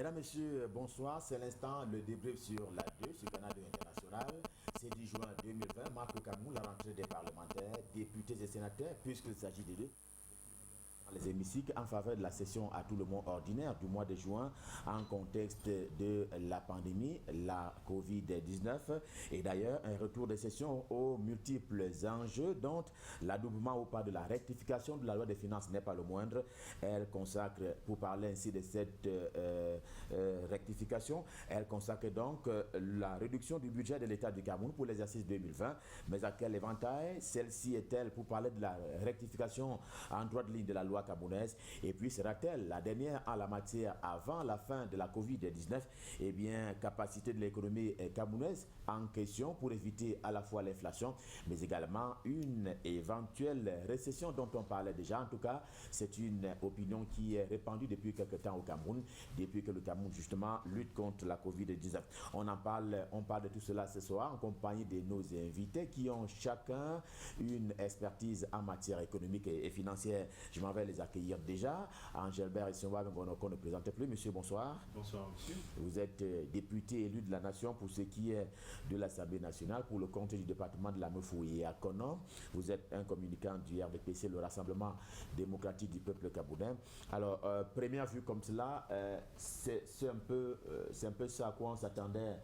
Mesdames, Messieurs, bonsoir. C'est l'instant, le débrief sur la 2, sur Canal 2 International. C'est 10 juin 2020, marque au Cameroun la rentrée des parlementaires, députés et sénateurs, puisqu'il s'agit de deux. Les hémicycles en faveur de la session à tout le monde ordinaire du mois de juin en contexte de la pandémie, la Covid-19 et d'ailleurs un retour des sessions aux multiples enjeux dont l'adoubement ou pas de la rectification de la loi des finances n'est pas le moindre. Elle consacre, pour parler ainsi de cette rectification, elle consacre donc la réduction du budget de l'État du Cameroun pour l'exercice 2020. Mais à quel éventail? Celle-ci est-elle pour parler de la rectification en droite ligne de la loi camerounaise, et puis sera-t-elle la dernière en la matière avant la fin de la Covid-19? Eh bien, capacité de l'économie camerounaise en question pour éviter à la fois l'inflation, mais également une éventuelle récession dont on parlait déjà. En tout cas, c'est une opinion qui est répandue depuis quelque temps au Cameroun, depuis que le Cameroun justement lutte contre la Covid-19. On parle de tout cela ce soir en compagnie de nos invités qui ont chacun une expertise en matière économique et financière. Je m'en vais les accueillir déjà. Angelbert Issoua, qu'on ne présente plus. Monsieur, bonsoir. Bonsoir, monsieur. Vous êtes député élu de la Nation pour ce qui est de l'Assemblée nationale pour le compte du département de la Mefoué à Konon. Vous êtes un communicant du RDPC, le Rassemblement démocratique du peuple camerounais. Alors, première vue comme cela, c'est un peu ça à quoi on s'attendait.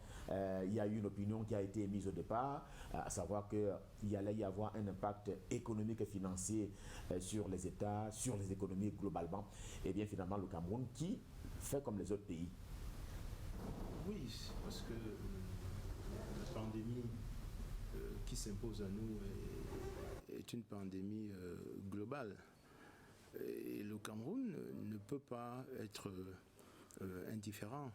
Il y a eu une opinion qui a été émise au départ, à savoir qu'il allait y avoir un impact économique et financier sur les États, sur les économies globalement. Et bien finalement, le Cameroun qui fait comme les autres pays. Oui, parce que la pandémie qui s'impose à nous est une pandémie globale. Et le Cameroun ne peut pas être indifférent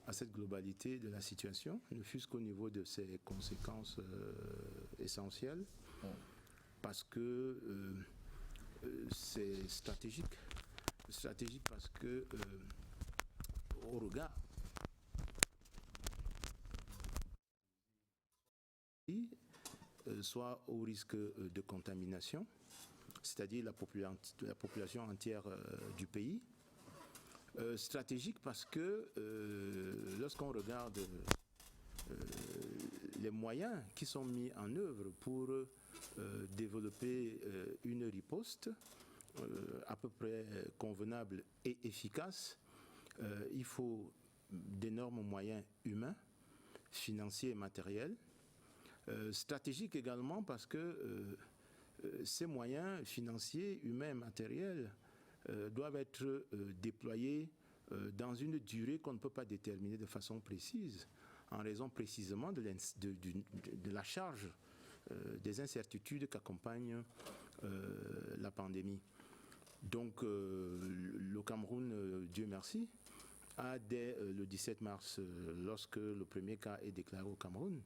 à cette globalité de la situation, ne fût-ce qu'au niveau de ses conséquences essentielles, parce que c'est stratégique. Stratégique parce que au regard soit au risque de contamination, c'est-à-dire la population entière du pays. Stratégique parce que lorsqu'on regarde les moyens qui sont mis en œuvre pour développer une riposte à peu près convenable et efficace, il faut d'énormes moyens humains, financiers et matériels. Stratégique également parce que ces moyens financiers, humains et matériels doivent être déployés dans une durée qu'on ne peut pas déterminer de façon précise, en raison précisément de la charge des incertitudes qu'accompagne la pandémie. Donc le Cameroun, Dieu merci, a dès le 17 mars, lorsque le premier cas est déclaré au Cameroun,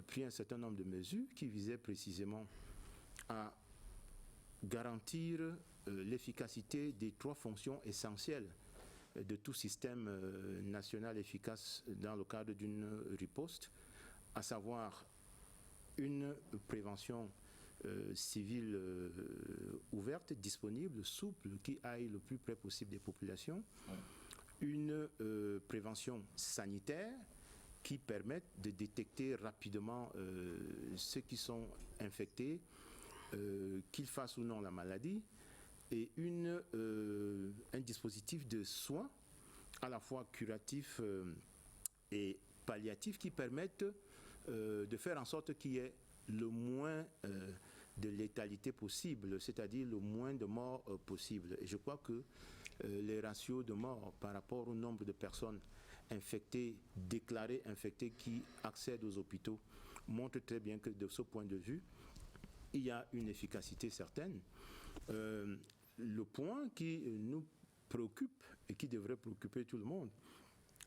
pris un certain nombre de mesures qui visaient précisément à garantir l'efficacité des trois fonctions essentielles de tout système national efficace dans le cadre d'une riposte, à savoir une prévention civile ouverte, disponible, souple, qui aille le plus près possible des populations, une prévention sanitaire qui permette de détecter rapidement ceux qui sont infectés, qu'ils fassent ou non la maladie, et un dispositif de soins à la fois curatif et palliatif qui permettent de faire en sorte qu'il y ait le moins de létalité possible, c'est-à-dire le moins de morts possible. Et je crois que les ratios de morts par rapport au nombre de personnes infectés, déclarés infectés, qui accèdent aux hôpitaux, montrent très bien que de ce point de vue, il y a une efficacité certaine. Le point qui nous préoccupe et qui devrait préoccuper tout le monde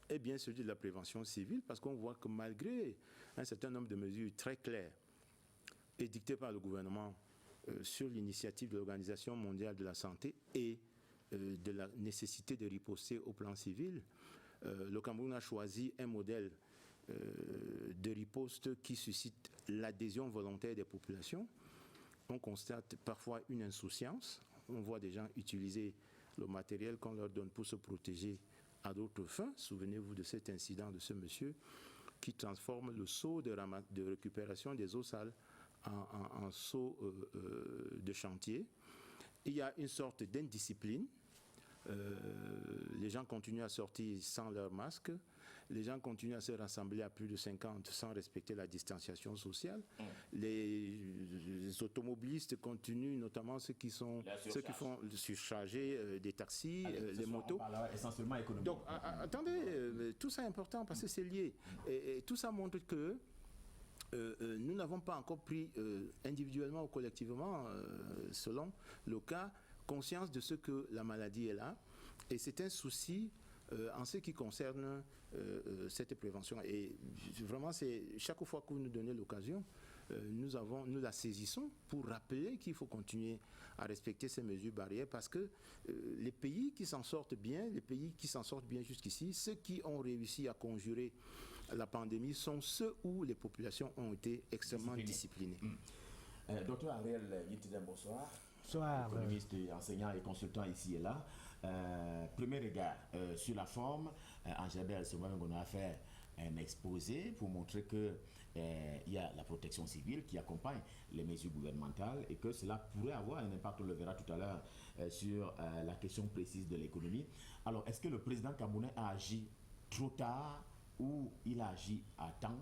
est bien celui de la prévention civile, parce qu'on voit que malgré un certain nombre de mesures très claires édictées par le gouvernement sur l'initiative de l'Organisation mondiale de la santé et de la nécessité de riposter au plan civil, le Cameroun a choisi un modèle de riposte qui suscite l'adhésion volontaire des populations. On constate parfois une insouciance. On voit des gens utiliser le matériel qu'on leur donne pour se protéger à d'autres fins. Souvenez-vous de cet incident de ce monsieur qui transforme le seau de récupération des eaux sales en seau de chantier. Il y a une sorte d'indiscipline. Les gens continuent à sortir sans leur masque. Les gens continuent à se rassembler à plus de 50 sans respecter la distanciation sociale. Les automobilistes continuent, notamment ceux qui font surcharger des taxis, les motos. Essentiellement économique. Donc, attendez, tout ça est important parce que c'est lié. Et tout ça montre que nous n'avons pas encore pris individuellement ou collectivement, selon le cas, conscience de ce que la maladie est là. Et c'est un souci en ce qui concerne cette prévention. Et vraiment, c'est chaque fois que vous nous donnez l'occasion, nous la saisissons pour rappeler qu'il faut continuer à respecter ces mesures barrières parce que les pays qui s'en sortent bien, jusqu'ici, ceux qui ont réussi à conjurer la pandémie sont ceux où les populations ont été extrêmement disciplinées. Docteur Ariel Yitidem, bonsoir. Bonsoir. Économiste, enseignant et consultant ici et là. Premier regard sur la forme. Angèle, c'est moi-même qu'on a fait un exposé pour montrer que il y a la protection civile qui accompagne les mesures gouvernementales et que cela pourrait avoir un impact, on le verra tout à l'heure, sur la question précise de l'économie. Alors, est-ce que le président camerounais a agi trop tard ou il a agi à temps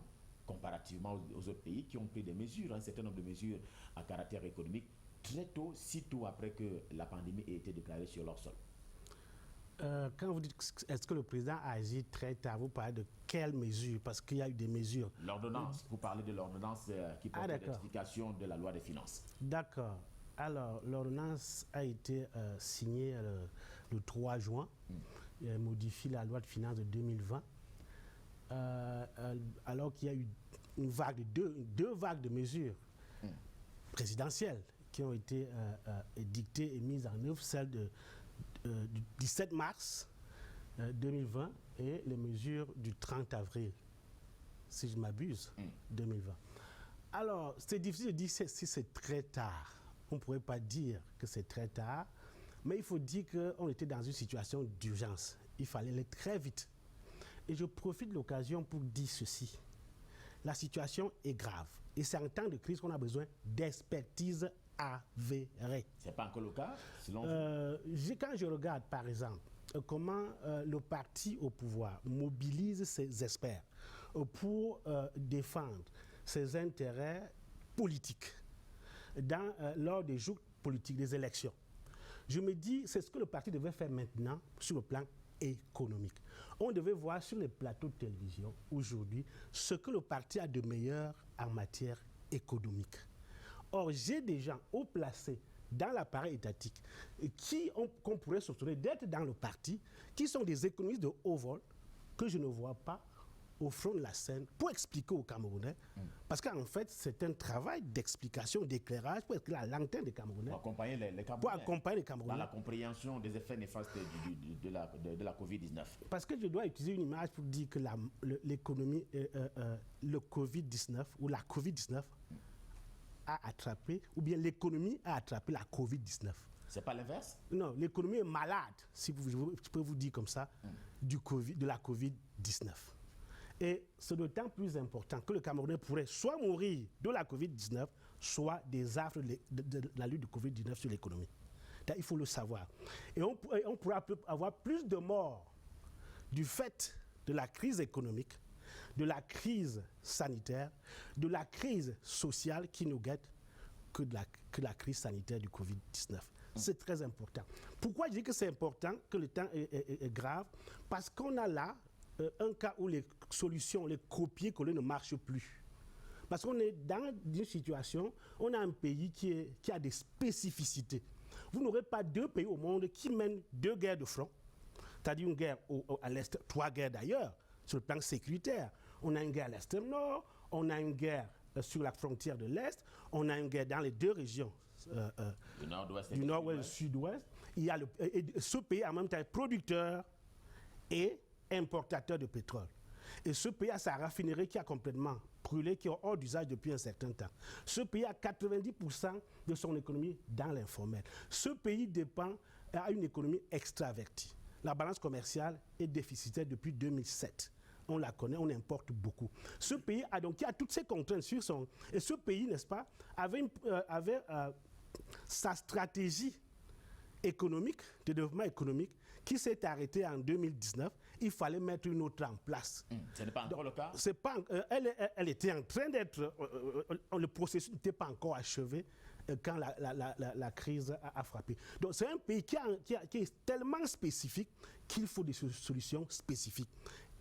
comparativement aux autres pays qui ont pris des mesures, un certain nombre de mesures à caractère économique très tôt, si tôt après que la pandémie ait été déclarée sur leur sol? Quand vous dites est-ce que le président a agi très tard, vous parlez de quelles mesures? Parce qu'il y a eu des mesures. L'ordonnance, vous parlez de l'ordonnance qui porte l'identification de la loi des finances. D'accord. Alors, l'ordonnance a été signée le 3 juin. Elle modifie la loi de finances de 2020. Alors qu'il y a eu deux vagues de mesures présidentielles qui ont été dictées et mises en œuvre, celle du 17 mars 2020 et les mesures du 30 avril, si je m'abuse, 2020. Alors, c'est difficile de dire si c'est très tard. On ne pourrait pas dire que c'est très tard, mais il faut dire qu'on était dans une situation d'urgence. Il fallait aller très vite. Et je profite de l'occasion pour dire ceci. La situation est grave. Et c'est en temps de crise qu'on a besoin d'expertise avérée. Ce n'est pas encore le cas, selon quand je regarde, par exemple, comment le parti au pouvoir mobilise ses experts pour défendre ses intérêts politiques lors des jours politiques, des élections, je me dis, c'est ce que le parti devait faire maintenant sur le plan économique. On devait voir sur les plateaux de télévision aujourd'hui ce que le parti a de meilleur en matière économique. Or, j'ai des gens haut placés dans l'appareil étatique qu'on pourrait soupçonner d'être dans le parti, qui sont des économistes de haut vol, que je ne vois pas au front de la scène pour expliquer aux Camerounais. Parce qu'en fait, c'est un travail d'explication, d'éclairage pour éclairer la lanterne des Camerounais. Pour accompagner les Camerounais. Pour accompagner les Camerounais. Dans la compréhension des effets néfastes de la Covid-19. Parce que je dois utiliser une image pour dire que l'économie, le Covid-19 ou la Covid-19 a attrapé, ou bien l'économie a attrapé la Covid-19. C'est pas l'inverse? Non, l'économie est malade, si je peux vous dire comme ça, de la Covid-19. Et c'est d'autant plus important que le Camerounais pourrait soit mourir de la Covid-19, soit des affres de la lutte de Covid-19 sur l'économie. Il faut le savoir. Et on pourra avoir plus de morts du fait de la crise économique, de la crise sanitaire, de la crise sociale qui nous guette que la crise sanitaire du Covid-19. C'est très important. Pourquoi je dis que c'est important, que le temps est grave? Parce qu'on a là un cas où les solutions, les copier-coller ne marchent plus. Parce qu'on est dans une situation, on a un pays qui a des spécificités. Vous n'aurez pas deux pays au monde qui mènent deux guerres de front, c'est-à-dire une guerre à l'Est, trois guerres d'ailleurs, sur le plan sécuritaire. On a une guerre à l'extrême nord, on a une guerre sur la frontière de l'Est, on a une guerre dans les deux régions du nord-ouest et du sud-ouest. Ce pays en même temps est producteur et importateur de pétrole. Et ce pays a sa raffinerie qui a complètement brûlé, qui est hors d'usage depuis un certain temps. Ce pays a 90% de son économie dans l'informel. Ce pays a une économie extravertie. la balance commerciale est déficitaire depuis 2007. On la connaît, on importe beaucoup. Ce pays a donc toutes ces contraintes sur son... Et ce pays, n'est-ce pas, avait sa stratégie économique, de développement économique, qui s'est arrêtée en 2019. Il fallait mettre une autre en place. Ce n'est pas encore le cas. C'est pas, elle était en train d'être... le processus n'était pas encore achevé quand la crise a frappé. Donc c'est un pays qui est tellement spécifique qu'il faut des solutions spécifiques.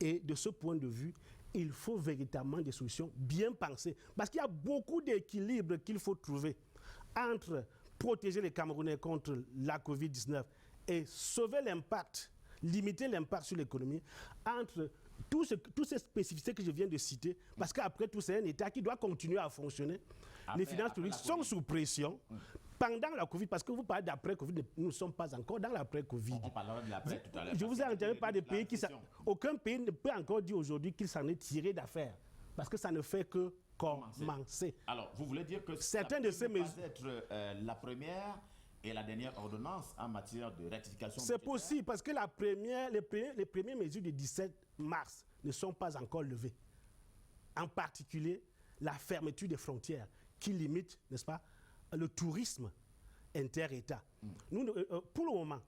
Et de ce point de vue, il faut véritablement des solutions bien pensées. Parce qu'il y a beaucoup d'équilibres qu'il faut trouver entre protéger les Camerounais contre la Covid-19 et sauver l'impact, limiter l'impact sur l'économie, entre toutes ces spécificités que je viens de citer, parce qu'après tout, c'est un État qui doit continuer à fonctionner. Les finances publiques sont sous pression pendant la Covid, parce que vous parlez d'après-Covid, nous ne sommes pas encore dans l'après-Covid. On parlera de l'après tout à l'heure. Je vous ai entendu par des pays qui... Aucun pays ne peut encore dire aujourd'hui qu'il s'en est tiré d'affaire, parce que ça ne fait que commencer. Alors, vous voulez dire que certaines de ces mesures... peut être la première et la dernière ordonnance en matière de rectification budgétaire? C'est possible, parce que les premières mesures du 17 mars ne sont pas encore levées. En particulier, la fermeture des frontières qui limite, n'est-ce pas, le tourisme inter-État. Pour le moment,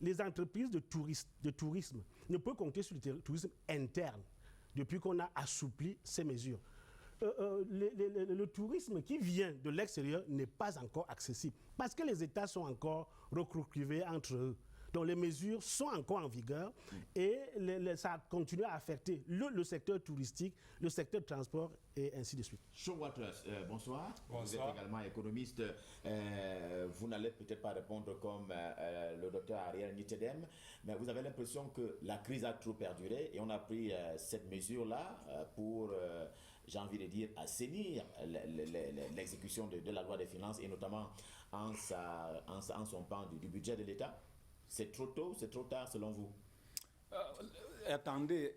les entreprises de tourisme ne peuvent compter sur le tourisme interne depuis qu'on a assoupli ces mesures. Le tourisme qui vient de l'extérieur n'est pas encore accessible parce que les États sont encore recroquevillés entre eux. Donc les mesures sont encore en vigueur et ça continue à affecter le secteur touristique, le secteur de transport et ainsi de suite. Shaw Waters, bonsoir. Bonsoir. Vous êtes également économiste. Vous n'allez peut-être pas répondre comme le docteur Ariel Nitedem, mais vous avez l'impression que la crise a trop perduré et on a pris cette mesure-là pour, j'ai envie de dire, assainir l'exécution de la loi des finances et notamment en son pan du budget de l'État. C'est trop tôt, c'est trop tard selon vous? Attendez,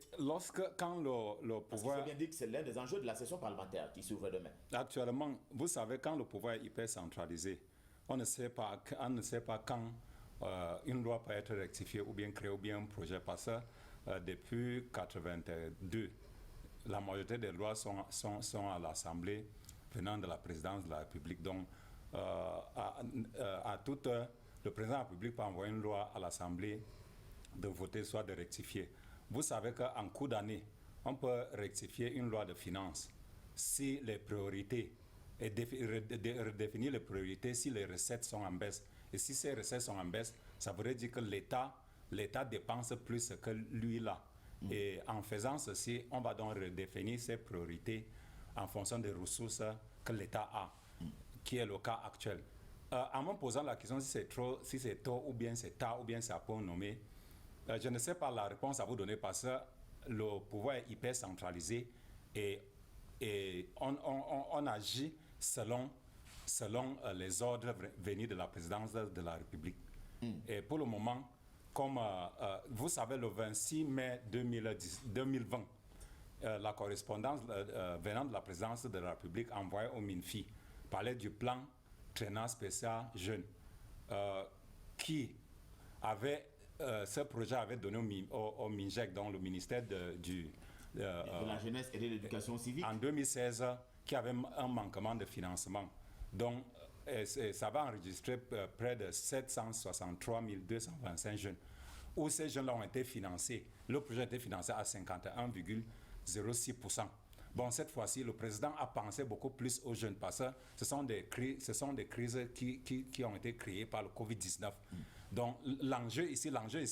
quand le pouvoir... Il faut bien dire que c'est l'un des enjeux de la session parlementaire qui s'ouvre demain. Actuellement, vous savez, quand le pouvoir est hyper centralisé, on ne sait pas quand une loi peut être rectifiée ou bien créée ou bien un projet. Parce que depuis 1982, la majorité des lois sont à l'Assemblée venant de la présidence de la République. Donc, à toute... Le président de la République peut envoyer une loi à l'Assemblée de voter, soit de rectifier. Vous savez qu'en cours d'année, on peut rectifier une loi de finances si les priorités, et redéfinir les priorités si les recettes sont en baisse. Et si ces recettes sont en baisse, ça voudrait dire que l'État dépense plus que lui là. Et en faisant ceci, on va donc redéfinir ces priorités en fonction des ressources que l'État a, qui est le cas actuel. En me posant la question si c'est tôt ou bien c'est tard ou bien c'est à point nommé, je ne sais pas la réponse à vous donner parce que le pouvoir est hyper centralisé et on agit selon les ordres venus de la présidence de la République. Et pour le moment, comme vous savez, le 26 mai 2020, la correspondance venant de la présidence de la République envoyée au MINFI parlait du plan Traînant spécial jeune, qui avait, ce projet avait donné au MINJEC, dans le ministère de la jeunesse et de l'éducation civique. En 2016, qui avait un manquement de financement. Donc, ça va enregistrer près de 763 225 jeunes, où ces jeunes-là ont été financés. Le projet a été financé à 51,06%. Bon, cette fois-ci, le président a pensé beaucoup plus aux jeunes parce que ce sont des crises qui ont été créées par le Covid-19. Donc, l'enjeu ici,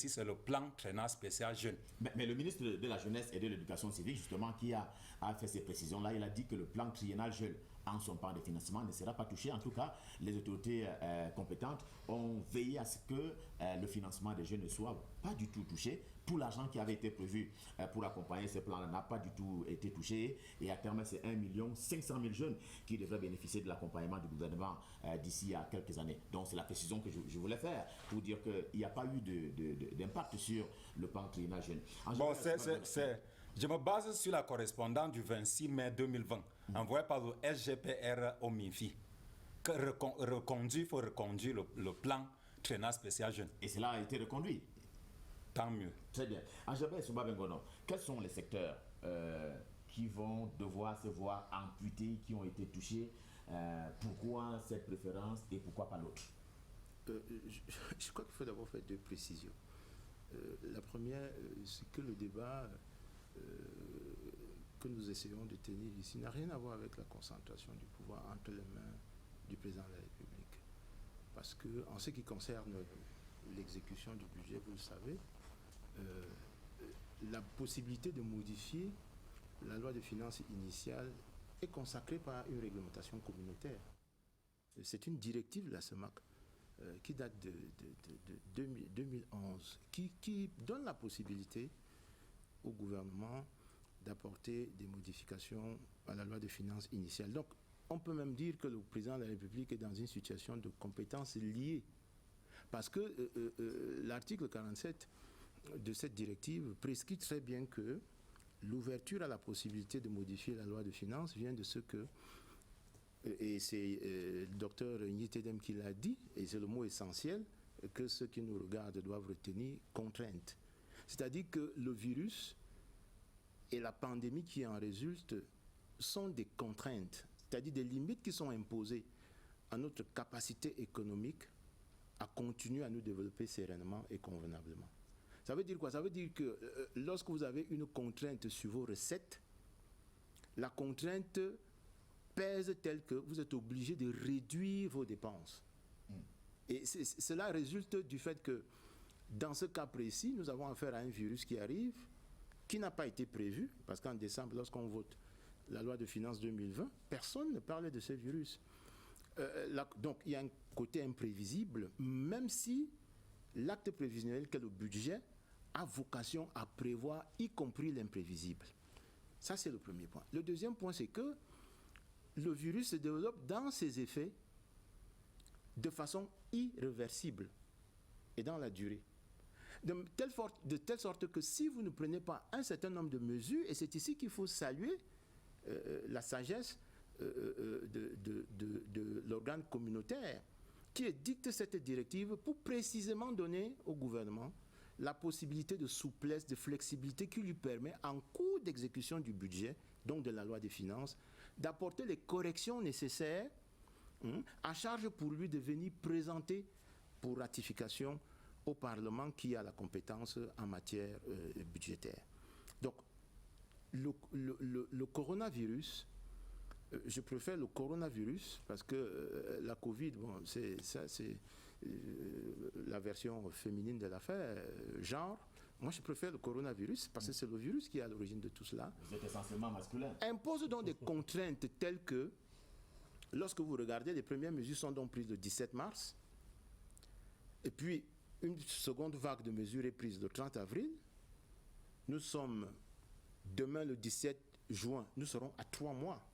c'est le plan Traînant spécial jeune. Mais le ministre de la Jeunesse et de l'Éducation civique, justement, qui a fait ces précisions-là, il a dit que le plan triennal jeune, en son plan de financement, ne sera pas touché. En tout cas, les autorités compétentes ont veillé à ce que le financement des jeunes ne soit pas du tout touché. Tout l'argent qui avait été prévu pour accompagner ces plans n'a pas du tout été touché. Et à terme, c'est 1 500 000 jeunes qui devraient bénéficier de l'accompagnement du gouvernement d'ici à quelques années. Donc, c'est la précision que je voulais faire pour dire qu'il n'y a pas eu d'impact sur le plan triennal jeune. Bon, je me base sur la correspondance du 26 mai 2020, envoyée par le SGPR au MINFI. Il faut reconduire le plan Traînant spécial jeune. Et cela a été reconduit. tant mieux. Très bien. Angèle Souba Bengono, quels sont les secteurs qui vont devoir se voir amputés, qui ont été touchés? Pourquoi cette préférence et pourquoi pas l'autre? Je crois qu'il faut d'abord faire deux précisions. La première, c'est que le débat que nous essayons de tenir ici n'a rien à voir avec la concentration du pouvoir entre les mains du président de la République. Parce que, en ce qui concerne l'exécution du budget, vous le savez, la possibilité de modifier la loi de finances initiale est consacrée par une réglementation communautaire. C'est une directive de la CEMAC qui date de 2011, qui donne la possibilité au gouvernement d'apporter des modifications à la loi de finances initiale. Donc, on peut même dire que le président de la République est dans une situation de compétences liées. Parce que l'article 47 de cette directive prescrit très bien que l'ouverture à la possibilité de modifier la loi de finances vient de ce que, et c'est le docteur Nyitedem qui l'a dit, et c'est le mot essentiel, que ceux qui nous regardent doivent retenir, contrainte. C'est-à-dire que le virus et la pandémie qui en résulte sont des contraintes, c'est-à-dire des limites qui sont imposées à notre capacité économique à continuer à nous développer sereinement et convenablement. Ça veut dire quoi? Ça veut dire que lorsque vous avez une contrainte sur vos recettes, la contrainte pèse telle que vous êtes obligé de réduire vos dépenses. Et cela résulte du fait que, dans ce cas précis, nous avons affaire à un virus qui arrive, qui n'a pas été prévu, parce qu'en décembre, lorsqu'on vote la loi de finances 2020, personne ne parlait de ce virus. Donc, il y a un côté imprévisible, même si l'acte prévisionnel qu'est le budget a vocation à prévoir, y compris l'imprévisible. Ça, c'est le premier point. Le deuxième point, c'est que le virus se développe dans ses effets de façon irréversible et dans la durée. De telle sorte que si vous ne prenez pas un certain nombre de mesures, et c'est ici qu'il faut saluer la sagesse de l'organe communautaire qui dicte cette directive pour précisément donner au gouvernement la possibilité de souplesse, de flexibilité qui lui permet, en cours d'exécution du budget, donc de la loi des finances, d'apporter les corrections nécessaires, à charge pour lui de venir présenter pour ratification au Parlement qui a la compétence en matière budgétaire. Donc, le coronavirus, je préfère le coronavirus parce que la Covid, bon, c'est la version féminine de l'affaire, genre. Moi, je préfère le coronavirus parce que c'est le virus qui est à l'origine de tout cela. Vous êtes essentiellement masculin. Impose donc des contraintes telles que, lorsque vous regardez, les premières mesures sont donc prises le 17 mars, et puis une seconde vague de mesures est prise le 30 avril. Nous sommes demain le 17 juin, nous serons à 3 mois.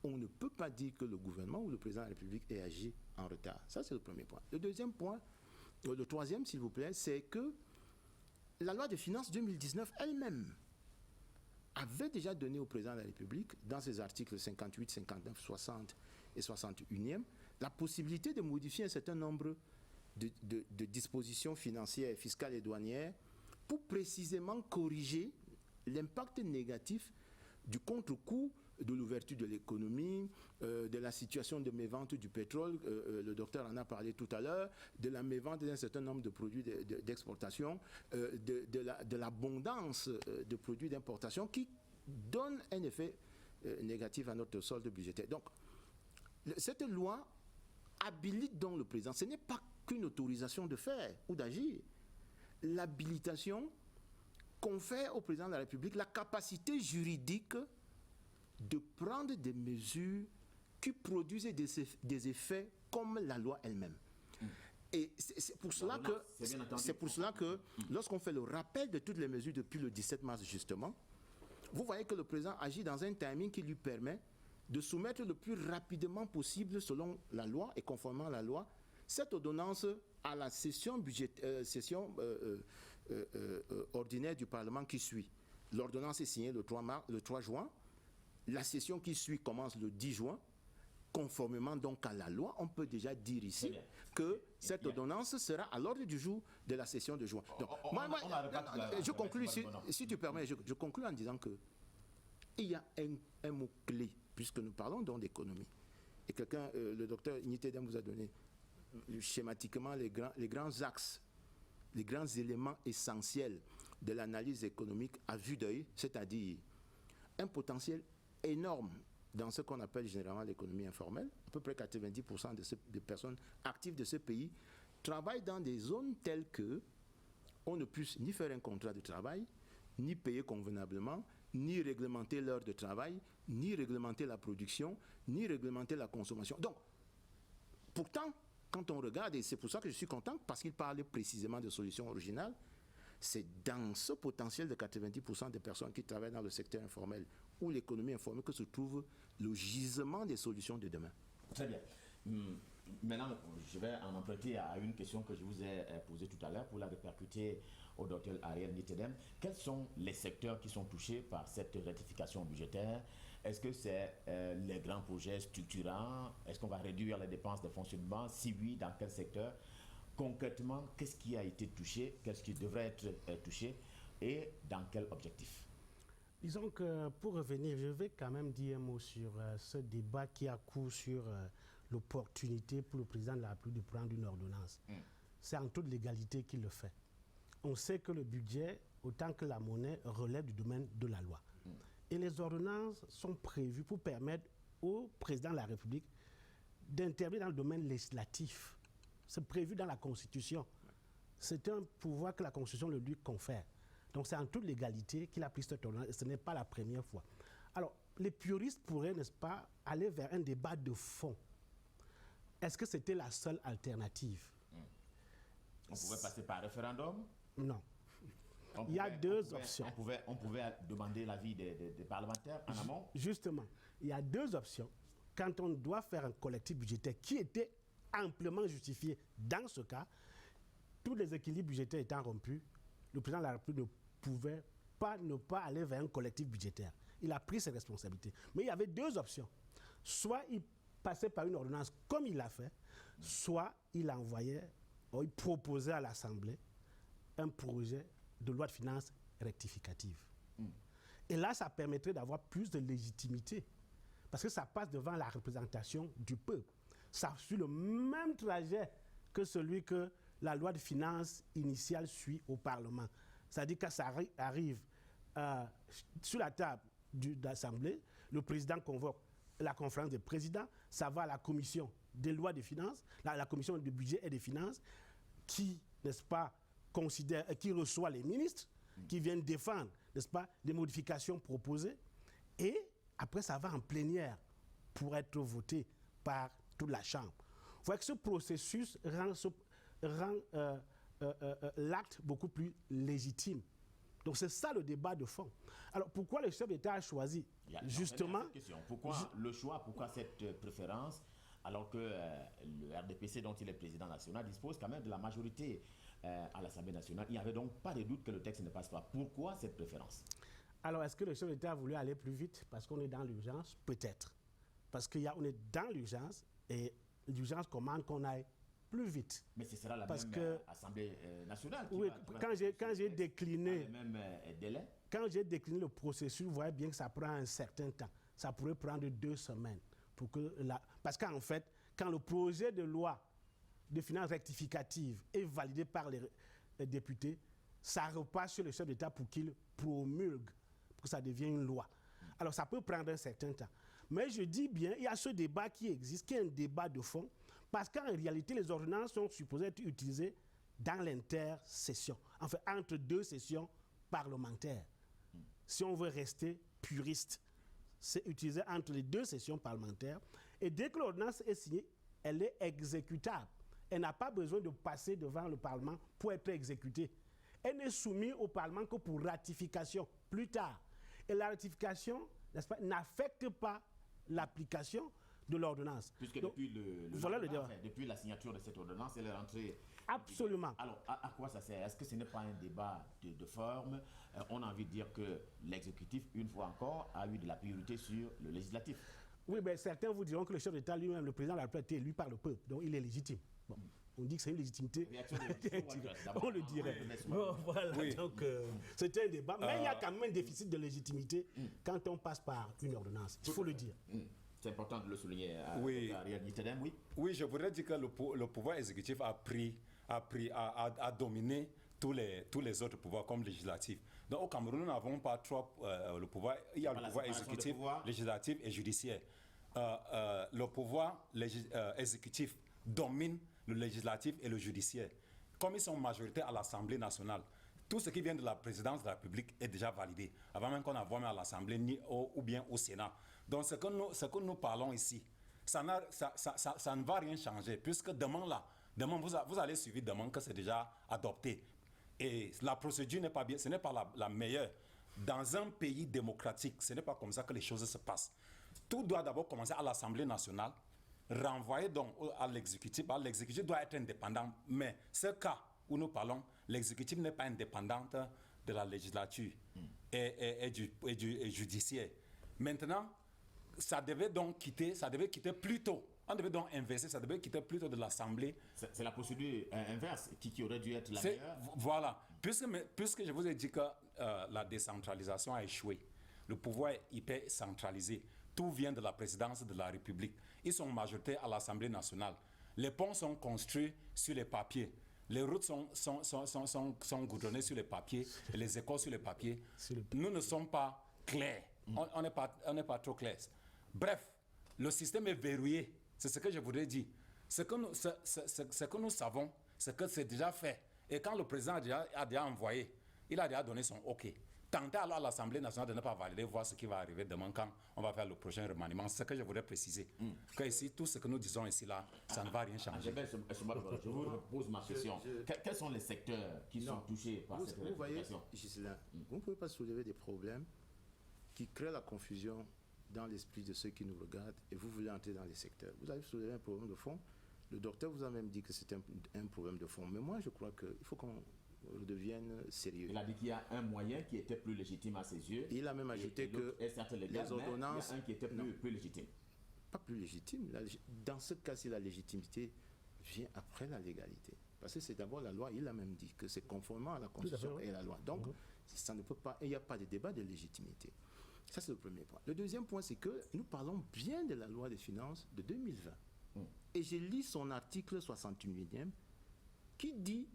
On ne peut pas dire que le gouvernement ou le président de la République ait agi en retard. Ça, c'est le premier point. Le deuxième point, le troisième, s'il vous plaît, c'est que la loi de finances 2019 elle-même avait déjà donné au président de la République, dans ses articles 58, 59, 60 et 61e, la possibilité de modifier un certain nombre de dispositions financières, fiscales et douanières pour précisément corriger l'impact négatif du contre-coup de l'ouverture de l'économie, de la situation de mévente du pétrole, le docteur en a parlé tout à l'heure, de la mévente d'un certain nombre de produits d'exportation, de l'abondance de produits d'importation qui donne un effet négatif à notre solde budgétaire. Donc, cette loi habilite donc le président. Ce n'est pas qu'une autorisation de faire ou d'agir. L'habilitation confère au président de la République la capacité juridique de prendre des mesures qui produisent des effets comme la loi elle-même. Et c'est pour cela que lorsqu'on fait le rappel de toutes les mesures depuis le 17 mars justement, vous voyez que le président agit dans un timing qui lui permet de soumettre le plus rapidement possible, selon la loi et conformément à la loi, cette ordonnance à la session ordinaire du Parlement qui suit. L'ordonnance est signée le 3 juin. La session qui suit commence le 10 juin. conformément donc à la loi, on peut déjà dire ici que cette ordonnance sera à l'ordre du jour de la session de juin. Donc, je conclus, si tu permets, je conclus en disant que il y a un mot-clé, puisque nous parlons donc d'économie. Et le docteur Nitedem vous a donné schématiquement les grands axes, les grands éléments essentiels de l'analyse économique à vue d'œil, c'est-à-dire un potentiel énorme dans ce qu'on appelle généralement l'économie informelle. À peu près 90% des personnes actives de ce pays travaillent dans des zones telles que on ne puisse ni faire un contrat de travail, ni payer convenablement, ni réglementer l'heure de travail, ni réglementer la production, ni réglementer la consommation. Donc, pourtant, quand on regarde, et c'est pour ça que je suis content, parce qu'il parlait précisément de solutions originales, c'est dans ce potentiel de 90% des personnes qui travaillent dans le secteur informel ou l'économie informelle que se trouve le gisement des solutions de demain. Très bien. Maintenant, je vais en emprunter à une question que je vous ai posée tout à l'heure pour la répercuter au docteur Ariel Nitedem. Quels sont les secteurs qui sont touchés par cette rectification budgétaire? Est-ce que c'est les grands projets structurants? Est-ce qu'on va réduire les dépenses de fonctionnement? Si oui, dans quel secteur? Concrètement, qu'est-ce qui a été touché? Qu'est-ce qui devrait être touché? Et dans quel objectif? Disons que pour revenir, je vais quand même dire un mot sur ce débat qui a cours sur l'opportunité pour le président de la République de prendre une ordonnance. C'est en toute légalité qu'il le fait. On sait que le budget, autant que la monnaie, relève du domaine de la loi. Et les ordonnances sont prévues pour permettre au président de la République d'intervenir dans le domaine législatif. C'est prévu dans la Constitution. C'est un pouvoir que la Constitution le lui confère. Donc c'est en toute légalité qu'il a pris cette ordonnance et ce n'est pas la première fois. Alors, les puristes pourraient, n'est-ce pas, aller vers un débat de fond. Est-ce que c'était la seule alternative? On pouvait passer par référendum? Non. Il y a deux options. On pouvait demander l'avis des parlementaires en amont? Justement, il y a deux options. Quand on doit faire un collectif budgétaire qui était amplement justifié dans ce cas, tous les équilibres budgétaires étant rompus, le président de la République ne pouvait pas ne pas aller vers un collectif budgétaire. Il a pris ses responsabilités. Mais il y avait deux options. Soit il passait par une ordonnance comme il l'a fait, soit il envoyait, ou il proposait à l'Assemblée un projet de loi de finances rectificative. Et là, ça permettrait d'avoir plus de légitimité. Parce que ça passe devant la représentation du peuple. Ça suit le même trajet que celui que la loi de finances initiale suit au Parlement. C'est-à-dire que ça arrive sur la table de l'Assemblée, le président convoque la conférence des présidents, ça va à la commission des lois des finances, la commission du budget et des finances, qui, n'est-ce pas, considère, qui reçoit les ministres, qui viennent défendre, n'est-ce pas, les modifications proposées, et après ça va en plénière pour être voté par toute la Chambre. Vous voyez que ce processus rend l'acte beaucoup plus légitime. Donc c'est ça le débat de fond. Alors pourquoi le chef d'État a choisi justement... Pourquoi le choix, pourquoi cette préférence, alors que le RDPC dont il est président national dispose quand même de la majorité à l'Assemblée nationale? Il n'y avait donc pas de doute que le texte ne passe pas. Pourquoi cette préférence? Alors est-ce que le chef d'État a voulu aller plus vite parce qu'on est dans l'urgence? Peut-être. Parce qu'on est dans l'urgence et l'urgence commande qu'on aille plus vite. Mais ce sera la même Assemblée nationale qui oui, va quand j'ai décliné... le même délai. Quand j'ai décliné le processus, vous voyez bien que ça prend un certain temps. Ça pourrait prendre 2 semaines. Parce qu'en fait, quand le projet de loi de finances rectificative est validé par les députés, ça repasse sur le chef d'État pour qu'il promulgue, pour que ça devienne une loi. Alors ça peut prendre un certain temps. Mais je dis bien, il y a ce débat qui existe, qui est un débat de fond, parce qu'en réalité, les ordonnances sont supposées être utilisées dans l'intersession, enfin entre 2 sessions parlementaires. Si on veut rester puriste, c'est utilisé entre les 2 sessions parlementaires. Et dès que l'ordonnance est signée, elle est exécutable. Elle n'a pas besoin de passer devant le Parlement pour être exécutée. Elle n'est soumise au Parlement que pour ratification plus tard. Et la ratification, n'est-ce pas, n'affecte pas l'application de l'ordonnance. Puisque donc, depuis la signature de cette ordonnance, elle est rentrée... Absolument. Alors, à quoi ça sert? Est-ce que ce n'est pas un débat de forme? On a envie de dire que l'exécutif, une fois encore, a eu de la priorité sur le législatif. Oui, mais certains vous diront que le chef d'État lui-même, le président de la République, est élu par le peuple, donc il est légitime. Bon. On dit que c'est une légitimité. On le dirait. Bon, voilà, Oui. donc c'était un débat. Mais il y a quand même un déficit de légitimité quand on passe par une ordonnance. Il faut le dire. C'est important de le souligner. Oui. Oui. Oui, je voudrais dire que le pouvoir exécutif a dominé tous les autres pouvoirs comme législatif. Donc au Cameroun, nous n'avons pas trop le pouvoir. Il y a le pouvoir exécutif, législatif et judiciaire. Le pouvoir exécutif domine le législatif et le judiciaire. Comme ils sont majoritaires à l'Assemblée nationale, tout ce qui vient de la présidence de la République est déjà validé, avant même qu'on ait voté à l'Assemblée ou bien au Sénat. Donc ce que nous parlons ici, ça ne va rien changer, puisque demain, vous allez suivre demain que c'est déjà adopté. Et la procédure n'est pas bien, ce n'est pas la meilleure. Dans un pays démocratique, ce n'est pas comme ça que les choses se passent. Tout doit d'abord commencer à l'Assemblée nationale, renvoyer donc à l'exécutif. L'exécutif doit être indépendant, mais ce cas où nous parlons, l'exécutif n'est pas indépendant de la législature et du judiciaire. Maintenant, ça devait quitter plus tôt. On devait donc inverser, ça devait quitter plutôt de l'Assemblée. C'est la procédure inverse qui aurait dû être la meilleure. Voilà. Puisque je vous ai dit que la décentralisation a échoué, le pouvoir est hyper centralisé. Tout vient de la présidence de la République. Ils sont majoritaires à l'Assemblée nationale. Les ponts sont construits sur les papiers. Les routes sont goudronnées sur les papiers. Et les écoles sur les papiers. Nous ne sommes pas clairs. On n'est pas trop clairs. Bref, le système est verrouillé. C'est ce que je voudrais dire. Ce que nous savons, c'est que c'est déjà fait. Et quand le président a déjà envoyé, il a déjà donné son OK. Tentez alors à l'Assemblée nationale de ne pas valider, voir ce qui va arriver demain quand on va faire le prochain remaniement. C'est ce que je voudrais préciser. Que ici, tout ce que nous disons ici, là, ça ne va rien changer. Je vous pose ma question. Quels sont les secteurs qui sont touchés par cette Vous voyez, rectification? Gisela, vous ne pouvez pas soulever des problèmes qui créent la confusion dans l'esprit de ceux qui nous regardent et vous voulez entrer dans les secteurs. Vous avez soulevé un problème de fond. Le docteur vous a même dit que c'était un problème de fond. Mais moi, je crois qu'il faut qu'on devienne sérieux. Il a dit qu'il y a un moyen qui était plus légitime à ses yeux. Il a même ajouté que les ordonnances... Il y a un qui était plus légitime. Pas plus légitime. Dans ce cas-ci, la légitimité vient après la légalité. Parce que c'est d'abord la loi. Il a même dit que c'est conformément à la Constitution et à la loi. Donc, ça ne peut pas... Il n'y a pas de débat de légitimité. Ça, c'est le premier point. Le deuxième point, c'est que nous parlons bien de la loi des finances de 2020. Et je lis son article 68e qui dit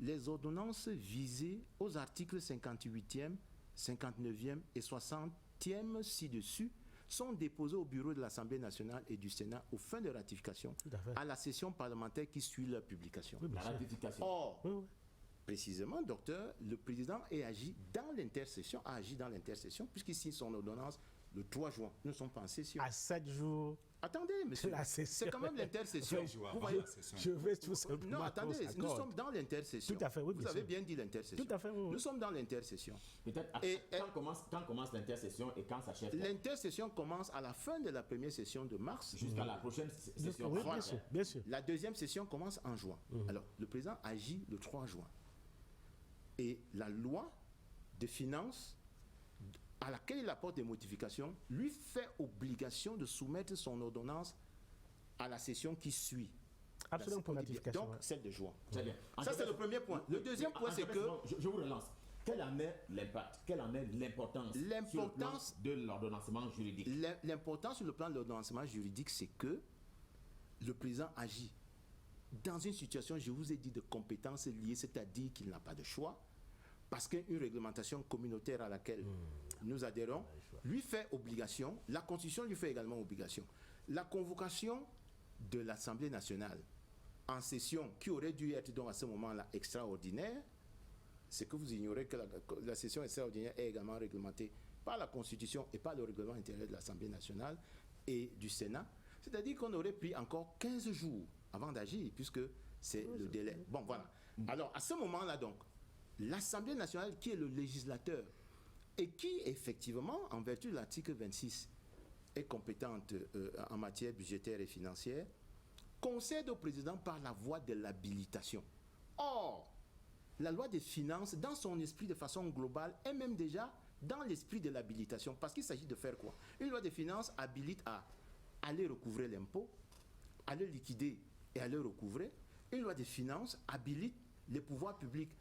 les ordonnances visées aux articles 58e, 59e et 60e ci-dessus sont déposées au bureau de l'Assemblée nationale et du Sénat aux fins de ratification à la session parlementaire qui suit leur publication. La ratification. Or, précisément, docteur, le président a agi dans l'intercession, puisqu'il signe son ordonnance le 3 juin. Nous ne sommes pas en session. À 7 jours. Attendez, monsieur. C'est quand même l'intercession. Vous voyez, je vais tout simplement. Non, attendez, nous sommes dans l'intercession. Tout à fait, oui. Vous avez bien dit l'intercession. Tout à fait, oui. Nous sommes dans l'intercession. Peut-être quand commence l'intercession et quand s'achève? L'intercession commence à la fin de la première session de mars. Jusqu'à la prochaine session. Oui, bien sûr. La deuxième session commence en juin. Alors, le président agit le 3 juin. Et la loi de finances à laquelle il apporte des modifications, lui fait obligation de soumettre son ordonnance à la session qui suit. Absolument pour ratification. Donc, celle de juin. Très bien. Ça, c'est le premier point. Le deuxième point, c'est que... Je vous relance. Quel en est l'impact? Quelle en est l'importance sur le plan de l'ordonnancement juridique? L'importance sur le plan de l'ordonnancement juridique, c'est que le président agit dans une situation, je vous ai dit, de compétences liées, c'est-à-dire qu'il n'a pas de choix, parce qu'une réglementation communautaire à laquelle nous adhérons lui fait obligation, la Constitution lui fait également obligation. La convocation de l'Assemblée nationale en session, qui aurait dû être donc à ce moment-là extraordinaire, c'est que vous ignorez que la session extraordinaire est également réglementée par la Constitution et par le règlement intérieur de l'Assemblée nationale et du Sénat. C'est-à-dire qu'on aurait pris encore 15 jours avant d'agir, puisque c'est le délai. Bon, voilà. Alors, à ce moment-là, donc, l'Assemblée nationale, qui est le législateur, et qui, effectivement, en vertu de l'article 26, est compétente en matière budgétaire et financière, concède au président par la voie de l'habilitation. Or, la loi des finances, dans son esprit de façon globale, est même déjà dans l'esprit de l'habilitation, parce qu'il s'agit de faire quoi? Une loi de finances habilite à aller recouvrer l'impôt, à le liquider et à le recouvrer. Une loi de finances habilite les pouvoirs publics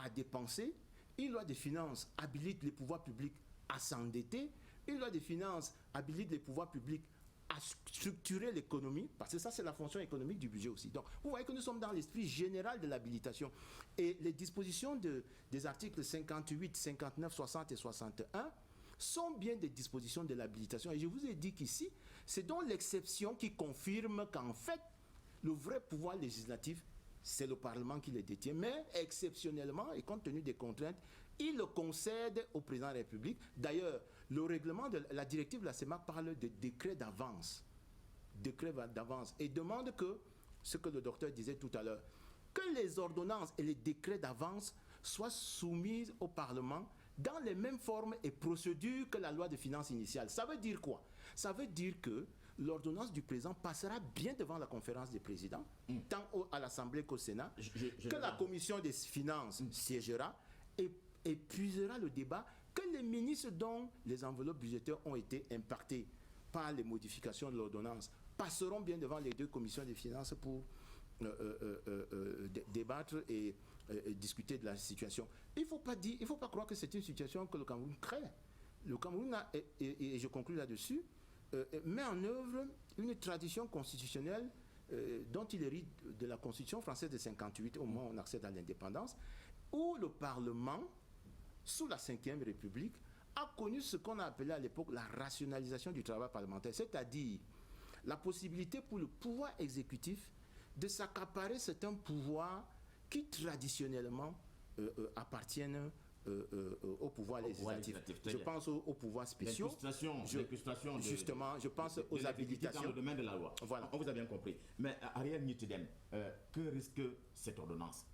à dépenser. Une loi de finances habilite les pouvoirs publics à s'endetter. Une loi de finances habilite les pouvoirs publics à structurer l'économie, parce que ça, c'est la fonction économique du budget aussi. Donc, vous voyez que nous sommes dans l'esprit général de l'habilitation. Et les dispositions des articles 58, 59, 60 et 61 sont bien des dispositions de l'habilitation. Et je vous ai dit qu'ici, c'est donc l'exception qui confirme qu'en fait, le vrai pouvoir législatif, c'est le Parlement qui le détient. Mais exceptionnellement, et compte tenu des contraintes, il le concède au président de la République. D'ailleurs, le règlement de la directive de la CEMAC parle de décret d'avance. Décret d'avance. Et demande que, ce que le docteur disait tout à l'heure, que les ordonnances et les décrets d'avance soient soumis au Parlement dans les mêmes formes et procédures que la loi de finances initiale. Ça veut dire quoi? Ça veut dire que l'ordonnance du président passera bien devant la conférence des présidents, tant à l'Assemblée qu'au Sénat, que la commission des finances siégera et épuisera le débat, que les ministres dont les enveloppes budgétaires ont été impactées par les modifications de l'ordonnance passeront bien devant les deux commissions des finances pour débattre et discuter de la situation. Il ne faut pas croire que c'est une situation que le Cameroun crée. Le Cameroun a, et je conclue là-dessus, met en œuvre une tradition constitutionnelle dont il hérite de la Constitution française de 58 au moment où on accède à l'indépendance, où le Parlement, sous la Ve République, a connu ce qu'on a appelé à l'époque la rationalisation du travail parlementaire, c'est-à-dire la possibilité pour le pouvoir exécutif de s'accaparer certains pouvoirs qui traditionnellement appartiennent au pouvoir législatif. Je pense aux pouvoirs spéciaux. Justement, je pense aux habilitations. Dans le domaine de la loi. Voilà. On vous a bien compris. Mais Ariel Nitidem, que risque cette ordonnance?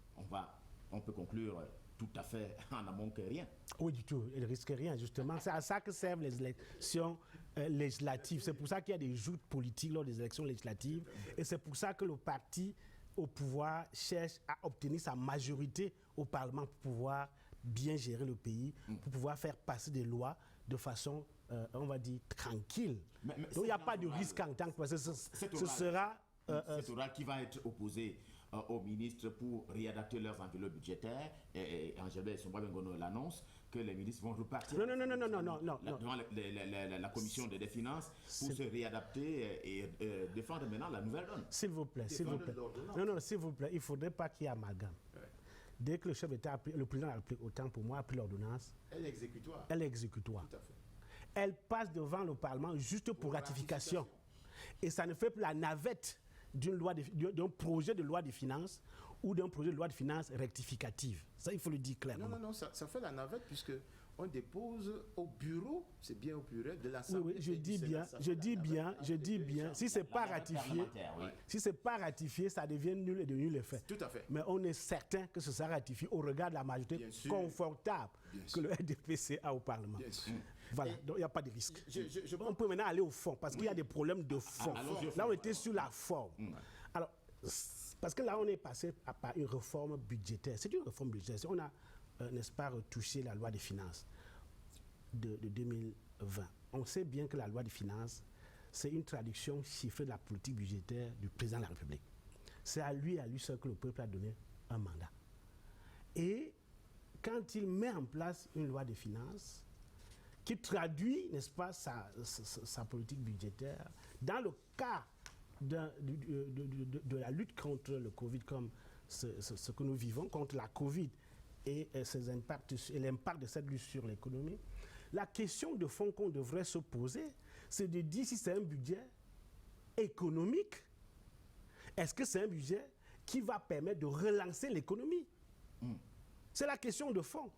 On peut conclure tout à fait en amont que rien. Oui, du tout. Elle ne risque rien, justement. C'est à ça que servent les élections législatives. C'est pour ça qu'il y a des joutes politiques lors des élections législatives. Et c'est pour ça que le parti au pouvoir cherche à obtenir sa majorité au Parlement pour pouvoir bien gérer le pays, pour pouvoir faire passer des lois de façon, on va dire, tranquille. Donc il n'y a pas de risque en tant que... Parce que ce sera... cet oral qui va être opposé aux ministres pour réadapter leurs enveloppes budgétaires, et Angèle Somba-Bengono l'annonce, que les ministres vont repartir non. devant la commission des finances pour se réadapter et défendre maintenant la nouvelle donne. S'il vous plaît, s'il vous plaît. Non, s'il vous plaît, il ne faudrait pas qu'il y ait amalgame. Dès que le chef d'État, le président de la République, autant pour moi, a pris l'ordonnance, elle est exécutoire. Elle est exécutoire. Tout à fait. Elle passe devant le Parlement juste pour ratification. Et ça ne fait plus la navette d'un projet de loi de finances ou d'un projet de loi de finances rectificative. Ça, il faut le dire clairement. Non, ça fait la navette puisque on dépose au bureau, c'est bien au pluriel, de l'Assemblée. Oui, je dis bien. Si c'est pas ratifié, ça devient nul et de nul effet. Tout à fait. Mais on est certain que ce sera ratifié au regard de la majorité confortable que le RDPC a au Parlement. Voilà, donc il n'y a pas de risque. On peut maintenant aller au fond, parce qu'il y a des problèmes de fond. Là, on était sur la forme. Alors, parce que là, on est passé par une réforme budgétaire. C'est une réforme budgétaire. On a, n'est-ce pas, retouché la loi des finances de 2020. On sait bien que la loi des finances, c'est une traduction chiffrée de la politique budgétaire du président de la République. C'est à lui seul que le peuple a donné un mandat. Et quand il met en place une loi des finances qui traduit, n'est-ce pas, sa politique budgétaire, dans le cas de la lutte contre le Covid, comme ce que nous vivons, contre la Covid et ses impacts, et l'impact de cette lutte sur l'économie, la question de fond qu'on devrait se poser, c'est de dire si c'est un budget économique, est-ce que c'est un budget qui va permettre de relancer l'économie? C'est la question de fond.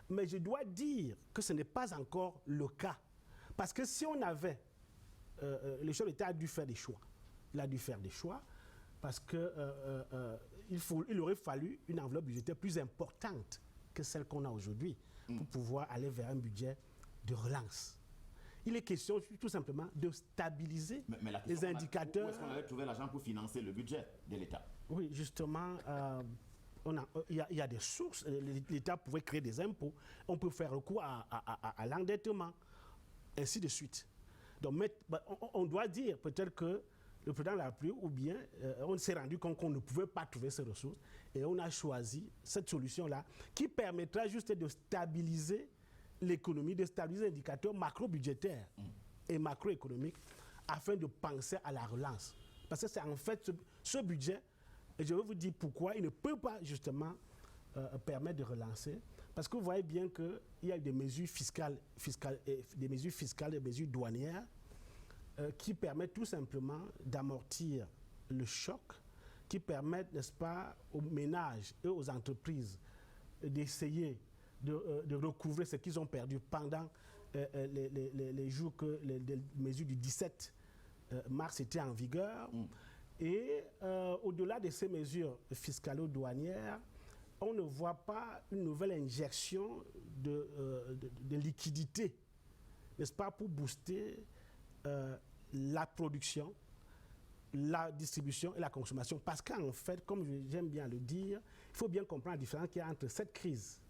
Mais je dois dire que ce n'est pas encore le cas. Parce que si on avait... le chef d'État a dû faire des choix. Il a dû faire des choix parce qu'il aurait fallu une enveloppe budgétaire plus importante que celle qu'on a aujourd'hui pour pouvoir aller vers un budget de relance. Il est question tout simplement de stabiliser les indicateurs. Où est-ce qu'on allait trouver l'argent pour financer le budget de l'État? Oui, justement, il y a des sources. L'État pouvait créer des impôts. On peut faire recours à l'endettement, ainsi de suite. Donc, on doit dire peut-être que le président de la République, ou bien on s'est rendu compte qu'on ne pouvait pas trouver ces ressources et on a choisi cette solution-là qui permettra juste de stabiliser l'économie, de stabiliser les indicateurs macro-budgétaires et macroéconomiques afin de penser à la relance. Parce que c'est en fait ce budget, et je vais vous dire pourquoi, il ne peut pas justement permettre de relancer. Parce que vous voyez bien qu'il y a des mesures fiscales, des mesures douanières qui permettent tout simplement d'amortir le choc, qui permettent, n'est-ce pas, aux ménages et aux entreprises d'essayer de recouvrer ce qu'ils ont perdu pendant les jours que les mesures du 17 mars étaient en vigueur. Et au-delà de ces mesures fiscalo-douanières, on ne voit pas une nouvelle injection de liquidité, n'est-ce pas, pour booster la production, la distribution et la consommation. Parce qu'en fait, comme j'aime bien le dire, il faut bien comprendre la différence qu'il y a entre cette crise,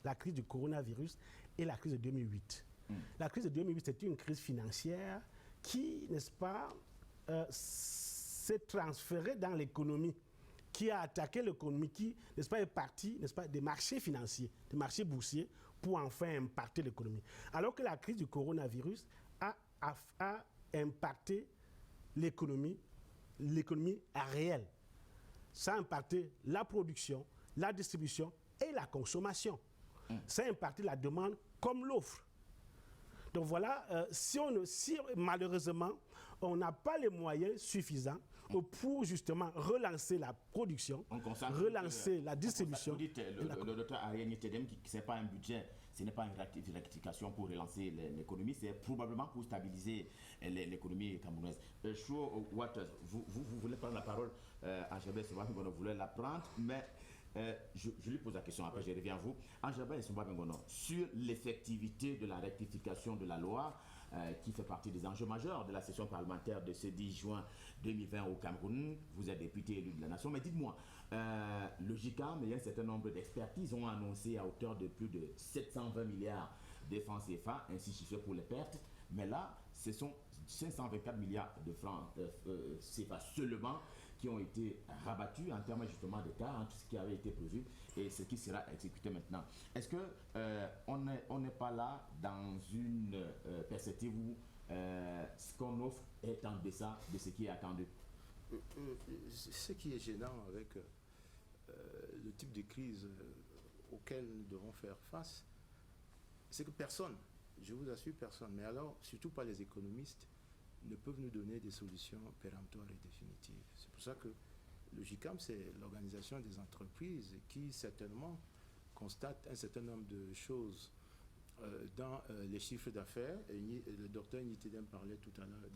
la crise du coronavirus, et la crise de 2008. La crise de 2008, c'était une crise financière qui, n'est-ce pas, s'est transférée dans l'économie, qui a attaqué l'économie, qui, n'est-ce pas, est partie, n'est-ce pas, des marchés financiers, des marchés boursiers, pour enfin impacter l'économie. Alors que la crise du coronavirus a impacté l'économie réelle. Ça a impacté la production, la distribution et la consommation. Ça a impacté la demande comme l'offre. Donc voilà, si malheureusement on n'a pas les moyens suffisants pour justement relancer la production, relancer la distribution. Vous dites, le docteur Ariel Nitedem, ce n'est pas un budget, ce n'est pas une rectification pour relancer l'économie, c'est probablement pour stabiliser l'économie camerounaise. Chou Waters, vous voulez prendre la parole, Angèle Souba Bengono voulait la prendre, mais je lui pose la question, après je reviens à vous. Angèle Souba Bengono, sur l'effectivité de la rectification de la loi, qui fait partie des enjeux majeurs de la session parlementaire de ce 10 juin 2020 au Cameroun. Vous êtes député élu de la nation, mais dites-moi, le GICAM et un certain nombre d'expertises ont annoncé à hauteur de plus de 720 milliards de francs CFA, ainsi chiffrés pour les pertes, mais là, ce sont 524 milliards de francs CFA seulement qui ont été rabattus en termes justement d'écart entre ce qui avait été prévu et ce qui sera exécuté maintenant. Est-ce qu'on n'est pas là dans une perspective où ce qu'on offre est en deçà de ce qui est attendu? Ce qui est gênant avec le type de crise auquel nous devons faire face, c'est que personne, je vous assure personne, mais alors surtout pas les économistes, ne peuvent nous donner des solutions péremptoires et définitives. C'est pour ça que le GICAM, c'est l'organisation des entreprises qui certainement constate un certain nombre de choses dans les chiffres d'affaires. Le docteur Nitedem parlait tout à l'heure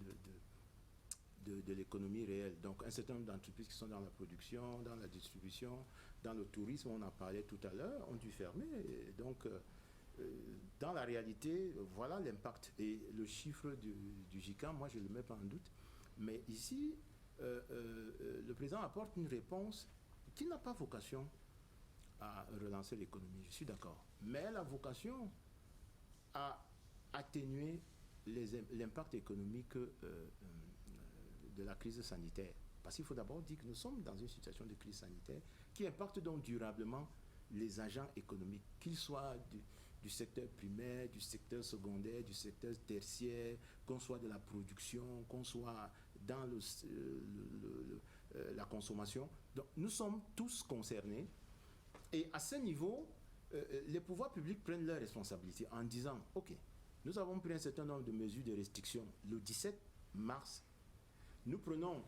de l'économie réelle. Donc un certain nombre d'entreprises qui sont dans la production, dans la distribution, dans le tourisme, on en parlait tout à l'heure, ont dû fermer. Et donc dans la réalité, voilà l'impact. Et le chiffre du GICAM, moi je ne le mets pas en doute. Mais ici, le président apporte une réponse qui n'a pas vocation à relancer l'économie, je suis d'accord. Mais elle a vocation à atténuer l'impact économique de la crise sanitaire. Parce qu'il faut d'abord dire que nous sommes dans une situation de crise sanitaire qui impacte donc durablement les agents économiques, qu'ils soient du secteur primaire, du secteur secondaire, du secteur tertiaire, qu'on soit de la production, qu'on soit dans la consommation. Donc nous sommes tous concernés. Et à ce niveau, les pouvoirs publics prennent leurs responsabilités en disant, OK, nous avons pris un certain nombre de mesures de restriction le 17 mars. Nous prenons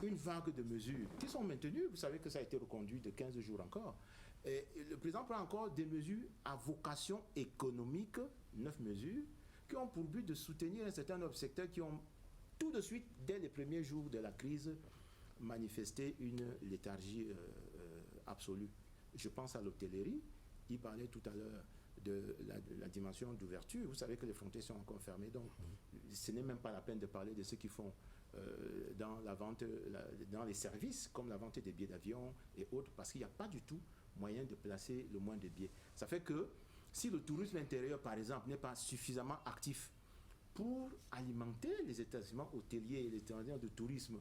une vague de mesures qui sont maintenues. Vous savez que ça a été reconduit de 15 jours encore. Et le président prend encore des mesures à vocation économique, 9 mesures, qui ont pour but de soutenir un certain nombre de secteurs qui ont tout de suite, dès les premiers jours de la crise, manifesté une léthargie absolue. Je pense à l'hôtellerie. Il parlait tout à l'heure de la dimension d'ouverture. Vous savez que les frontières sont encore fermées, donc ce n'est même pas la peine de parler de ceux qui font dans la vente, dans les services comme la vente des billets d'avion et autres, parce qu'il n'y a pas du tout moyen de placer le moins de billets. Ça fait que si le tourisme intérieur, par exemple, n'est pas suffisamment actif pour alimenter les établissements hôteliers et les établissements de tourisme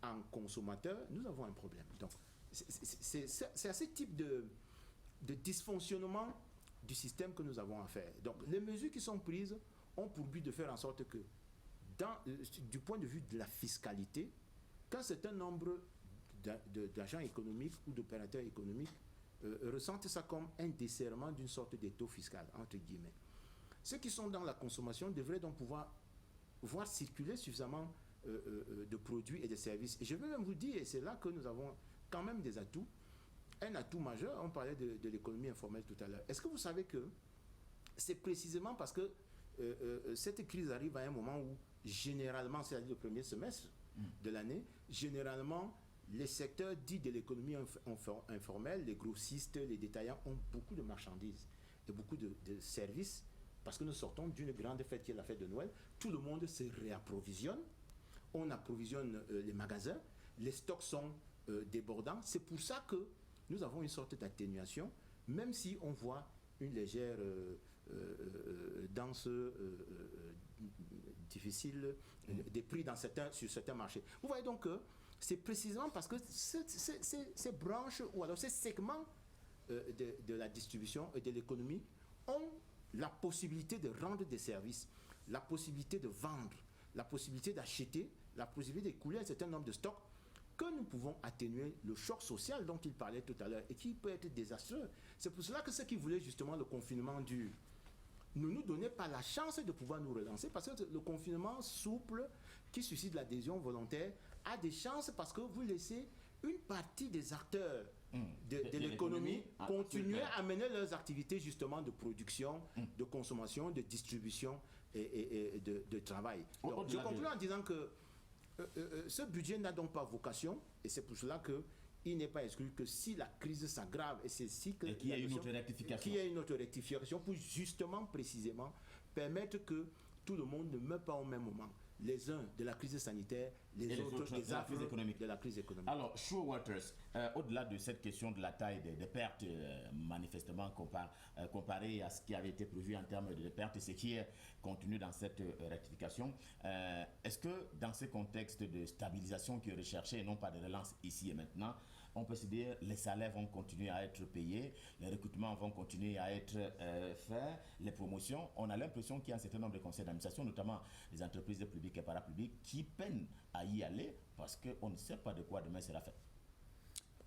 en consommateurs, nous avons un problème. Donc, c'est à ce type de dysfonctionnement du système que nous avons à faire. Donc, les mesures qui sont prises ont pour but de faire en sorte que, du point de vue de la fiscalité, qu'un certain nombre d'agents économiques ou d'opérateurs économiques ressentent ça comme un desserrement d'une sorte d'étau fiscal, entre guillemets. Ceux qui sont dans la consommation devraient donc pouvoir voir circuler suffisamment de produits et de services. Et je veux même vous dire, et c'est là que nous avons quand même des atouts, un atout majeur, on parlait de l'économie informelle tout à l'heure. Est-ce que vous savez que c'est précisément parce que cette crise arrive à un moment où, généralement, c'est-à-dire le premier semestre de l'année, généralement, les secteurs dits de l'économie informelle, les grossistes, les détaillants, ont beaucoup de marchandises et beaucoup de services, parce que nous sortons d'une grande fête qui est la fête de Noël. Tout le monde se réapprovisionne, on approvisionne les magasins, les stocks sont débordants. C'est pour ça que nous avons une sorte d'atténuation, même si on voit une légère danse difficile des prix sur certains marchés. Vous voyez donc que c'est précisément parce que ces branches ou alors ces segments de la distribution et de l'économie ont la possibilité de rendre des services, la possibilité de vendre, la possibilité d'acheter, la possibilité d'écouler un certain nombre de stocks, que nous pouvons atténuer le choc social dont il parlait tout à l'heure et qui peut être désastreux. C'est pour cela que ceux qui voulaient justement le confinement dur ne nous donnaient pas la chance de pouvoir nous relancer, parce que le confinement souple qui suscite l'adhésion volontaire a des chances parce que vous laissez une partie des acteurs de l'économie continuer à mener leurs activités justement de production, de consommation, de distribution et de travail. Donc, je conclue en disant que ce budget n'a donc pas vocation, et c'est pour cela qu'il n'est pas exclu que si la crise s'aggrave et c'est cycle, qu'il y ait une autre rectification. Qu'il y ait une autre rectification pour justement, précisément, permettre que tout le monde ne meure pas au même moment. Les uns de la crise sanitaire, les autres des affres de la crise économique. Alors, Showalters, au-delà de cette question de la taille des pertes, manifestement comparée à ce qui avait été prévu en termes de pertes et ce qui est contenu dans cette rectification, est-ce que dans ce contexte de stabilisation qui est recherché et non pas de relance ici et maintenant, on peut se dire les salaires vont continuer à être payés, les recrutements vont continuer à être faits, les promotions, on a l'impression qu'il y a un certain nombre de conseils d'administration, notamment les entreprises publiques et parapubliques, qui peinent à y aller parce qu'on ne sait pas de quoi demain sera fait.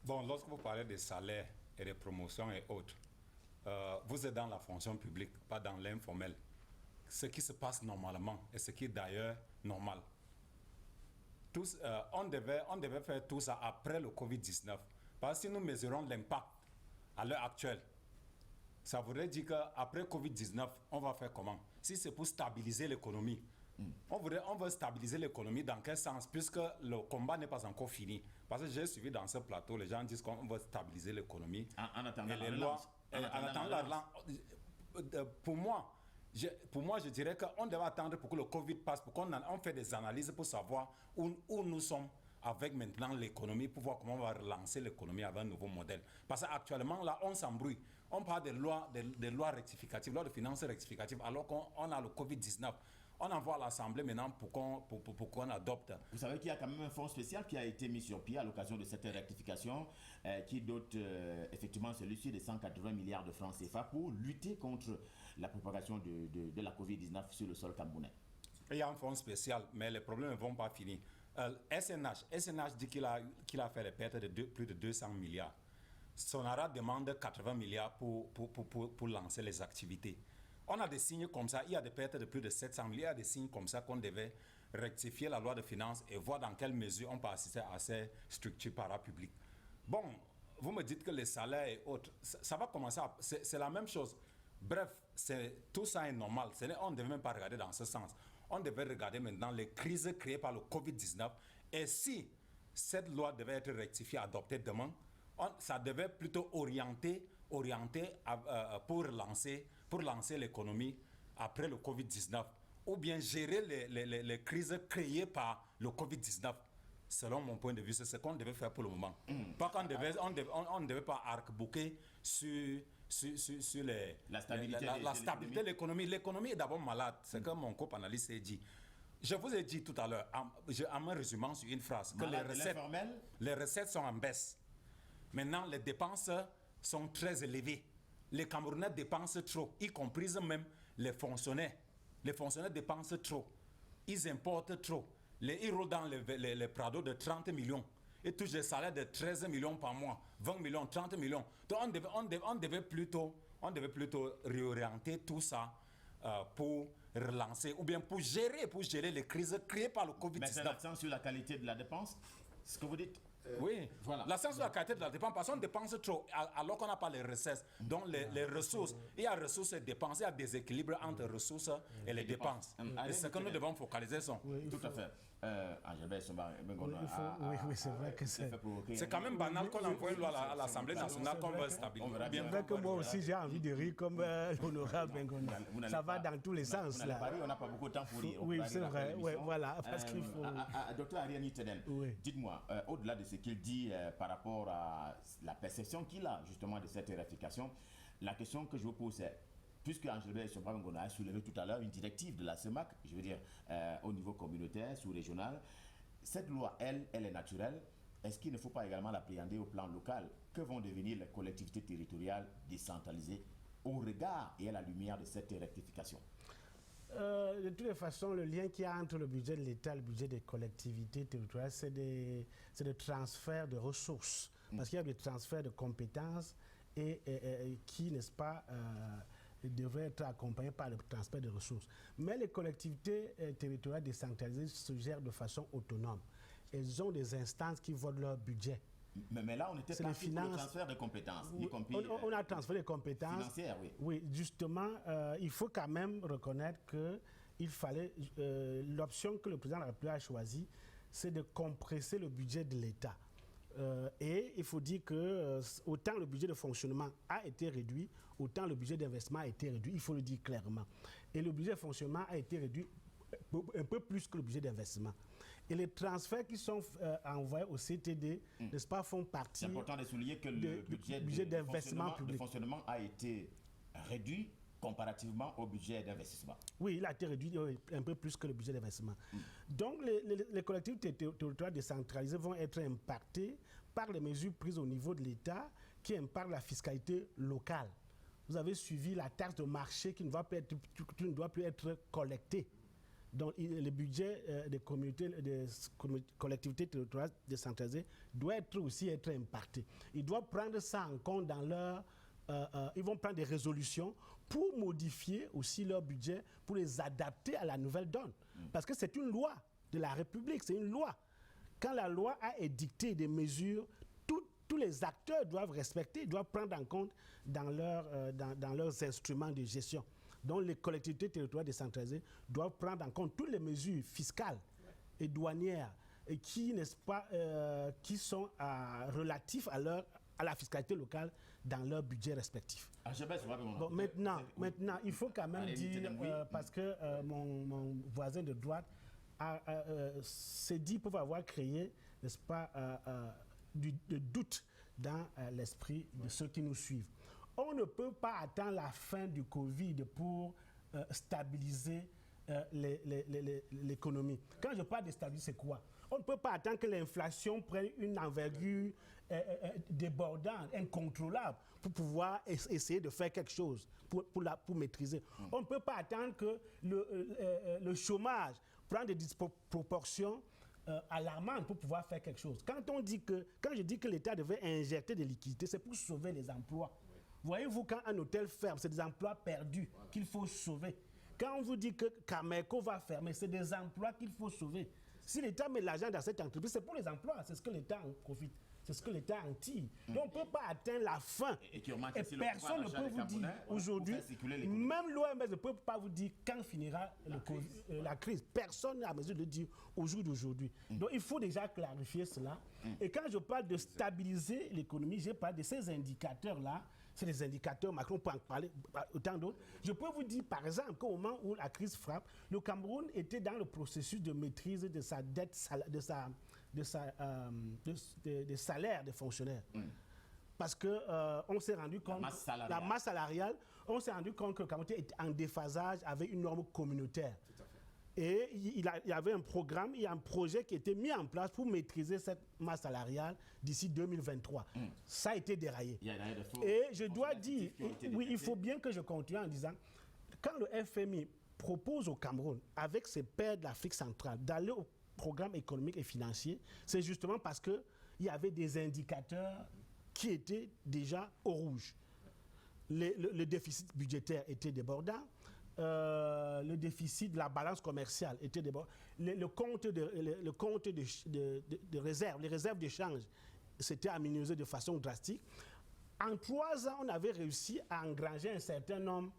Bon, lorsque vous parlez des salaires et des promotions et autres, vous êtes dans la fonction publique, pas dans l'informel. Ce qui se passe normalement et ce qui est d'ailleurs normal. On devait faire tout ça après le Covid-19. Parce que si nous mesurons l'impact à l'heure actuelle, ça voudrait dire qu'après Covid-19, on va faire comment? Si c'est pour stabiliser l'économie, on veut stabiliser l'économie dans quel sens? Puisque le combat n'est pas encore fini. Parce que j'ai suivi dans ce plateau, les gens disent qu'on veut stabiliser l'économie. En attendant la relance. Pour moi, je dirais qu'on devait attendre pour que le Covid passe, pour qu'on fait des analyses pour savoir où nous sommes avec maintenant l'économie, pour voir comment on va relancer l'économie avec un nouveau modèle. Parce qu'actuellement, là, on s'embrouille. On parle des lois rectificatives, lois de finances rectificatives, alors qu'on a le Covid-19. On envoie à l'Assemblée maintenant pour qu'on adopte. Vous savez qu'il y a quand même un fonds spécial qui a été mis sur pied à l'occasion de cette rectification qui dote effectivement celui-ci de 180 milliards de francs CFA pour lutter contre la propagation de la Covid-19 sur le sol camerounais. Il y a un fonds spécial, mais les problèmes ne vont pas finir. SNH dit qu'il a fait les pertes de plus de 200 milliards. Sonara demande 80 milliards pour lancer les activités. On a des signes comme ça, il y a des pertes de plus de 700 milliards, des signes comme ça qu'on devait rectifier la loi de finances et voir dans quelle mesure on peut assister à ces structures parapubliques. Bon, vous me dites que les salaires et autres, ça va commencer c'est la même chose. Bref, tout ça est normal. On ne devait même pas regarder dans ce sens. On devait regarder maintenant les crises créées par le Covid-19 et si cette loi devait être rectifiée, adoptée demain, ça devait plutôt orienter pour lancer l'économie après le Covid-19, ou bien gérer les crises créées par le Covid-19. Selon mon point de vue, c'est ce qu'on devait faire pour le moment. Pas qu'on on devait pas arc-bouquer sur la stabilité de l'économie. L'économie est d'abord malade, c'est comme mon co-analyste a dit. Je vous ai dit tout à l'heure, en me résumant sur une phrase, que les recettes sont en baisse. Maintenant, les dépenses sont très élevées. Les Camerounais dépensent trop, y compris même les fonctionnaires. Les fonctionnaires dépensent trop. Ils importent trop. Ils roulent dans les Prado de 30 millions. Ils touchent des salaires de 13 millions par mois, 20 millions, 30 millions. Donc on devait plutôt réorienter tout ça pour relancer, ou bien pour gérer les crises créées par le Covid-19. Mais c'est l'accent sur la qualité de la dépense, ce que vous dites. Oui, voilà. L'accent sur la qualité de la dépense, parce qu'on dépense trop, alors qu'on n'a pas les recettes. Donc les ressources, il y a ressources et dépenses, il y a déséquilibre entre ressources et les dépenses. Et ce que nous devons focaliser sont. Tout à fait. Oui, c'est vrai que c'est quand même banal qu'on envoie une loi à l'Assemblée nationale qu'on veut stabiliser. C'est vrai que moi aussi j'ai envie de rire comme l'honorable Bengona. Ça va dans tous les sens là. On n'a pas beaucoup de temps pour rire. Oui, c'est vrai. Oui, voilà. Parce qu'il faut. Docteur Ariani Tenen, dites-moi, au-delà de ce qu'il dit par rapport à la perception qu'il a justement de cette éradication, la question que je vous pose est, puisque Angélbert Sobra-Bengona a soulevé tout à l'heure une directive de la CEMAC, je veux dire au niveau communautaire, sous-régional, cette loi, elle est naturelle. Est-ce qu'il ne faut pas également l'appréhender au plan local? Que vont devenir les collectivités territoriales décentralisées au regard et à la lumière de cette rectification? De toutes les façons, le lien qu'il y a entre le budget de l'État et le budget des collectivités territoriales, c'est des transferts de ressources. Parce qu'il y a des transferts de compétences et qui, n'est-ce pas, devraient être accompagnés par le transfert de ressources. Mais les collectivités territoriales décentralisées se gèrent de façon autonome. Elles ont des instances qui votent leur budget. Mais là, on était parti pour le transfert de compétences, y compris on a transféré les compétences financières, oui. Oui, justement, il faut quand même reconnaître qu'il fallait... l'option que le président de la République a choisie, c'est de compresser le budget de l'État. Et il faut dire que autant le budget de fonctionnement a été réduit, autant le budget d'investissement a été réduit, il faut le dire clairement. Et le budget de fonctionnement a été réduit un peu plus que le budget d'investissement. Et les transferts qui sont envoyés au CTD, n'est-ce pas, font partie... C'est important de souligner que le budget d'investissement public. Le fonctionnement a été réduit comparativement au budget d'investissement. Oui, il a été réduit un peu plus que le budget d'investissement. Donc, les collectivités territoriales décentralisées vont être impactées par les mesures prises au niveau de l'État qui impactent la fiscalité locale. Vous avez suivi la taxe de marché qui ne doit plus être collectée. Donc, le budget des collectivités territoriales décentralisées doit aussi être impacté. Ils doivent prendre ça en compte dans leur... ils vont prendre des résolutions pour modifier aussi leur budget, pour les adapter à la nouvelle donne. Parce que c'est une loi de la République, c'est une loi. Quand la loi a édicté des mesures, tous les acteurs doivent respecter, doivent prendre en compte dans leurs instruments de gestion. Donc les collectivités territoriales décentralisées doivent prendre en compte toutes les mesures fiscales et douanières et qui, n'est-ce pas, qui sont relatifs à la fiscalité locale dans leur budget respectif. Bon, maintenant, il faut quand même dire, parce que mon voisin de droite s'est dit pouvoir avoir créé, n'est-ce pas, du doute dans l'esprit de ceux qui nous suivent. On ne peut pas attendre la fin du Covid pour stabiliser l'économie. Quand je parle de stabiliser, c'est quoi? On ne peut pas attendre que l'inflation prenne une envergure débordante, incontrôlable, pour pouvoir essayer de faire quelque chose, pour maîtriser. On ne peut pas attendre que le chômage prenne des disproportions alarmantes pour pouvoir faire quelque chose. Quand je dis que l'État devait injecter des liquidités, c'est pour sauver les emplois. Voyez-vous, quand un hôtel ferme, c'est des emplois perdus qu'il faut sauver. Quand on vous dit que Cameco va fermer, c'est des emplois qu'il faut sauver. Si l'État met l'argent dans cette entreprise, c'est pour les emplois, c'est ce que l'État en profite. C'est ce que l'État en tire. Donc on ne peut pas atteindre la fin. Et qui augmente Et aussi le pouvoir personne ne d'achat peut des vous dire Camerounais, aujourd'hui, pour faire circuler l'économie. même l'OMS ne peut pas vous dire quand finira la crise. Personne n'est à mesure de le dire au jour d'aujourd'hui. Donc il faut déjà clarifier cela. Et quand je parle de stabiliser l'économie, je parle de ces indicateurs-là. C'est les indicateurs, Macron peut en parler autant d'autres. Je peux vous dire, par exemple, qu'au moment où la crise frappe, le Cameroun était dans le processus de maîtrise de sa dette, des salaires des fonctionnaires. Parce qu'on s'est rendu compte, la masse salariale, on s'est rendu compte que le Cameroun était en déphasage avec une norme communautaire. Et il y avait un programme, il y a un projet qui a été mis en place pour maîtriser cette masse salariale d'ici 2023. Ça a été déraillé. Et je dois dire, oui, il faut bien que je continue en disant, quand le FMI propose au Cameroun, avec ses pairs de l'Afrique centrale, d'aller au programme économique et financier, c'est justement parce qu'il y avait des indicateurs qui étaient déjà au rouge. Le déficit budgétaire était débordant. Le déficit de la balance commerciale était débordant. Le compte de réserve, les réserves d'échange, s'étaient améliorées de façon drastique. En 3 ans, on avait réussi à engranger un certain nombre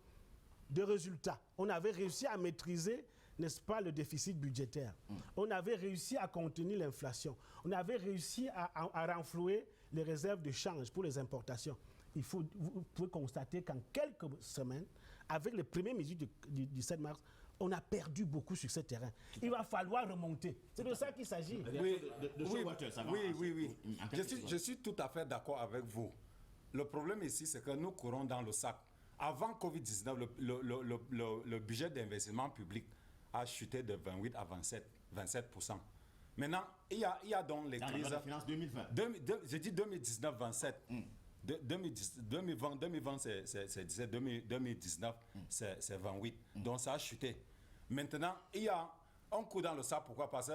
de résultats. On avait réussi à maîtriser, n'est-ce pas, le déficit budgétaire. On avait réussi à contenir l'inflation. On avait réussi à renflouer les réserves de change pour les importations. Vous pouvez constater qu'en quelques semaines, avec les premières mesures du 7 mars, on a perdu beaucoup sur ce terrain. Il va falloir remonter. C'est de ça qu'il s'agit. Oui. Je suis tout à fait d'accord avec vous. Le problème ici, c'est que nous courons dans le sac. Avant Covid-19, le budget d'investissement public a chuté de 28 à 27%. Maintenant, il y a donc les crises. Dans la finance 2020. Je dis 2019-27. 2020, c'est 17, 2019, c'est 28. Donc ça a chuté. Maintenant, on court dans le sac. Pourquoi? Parce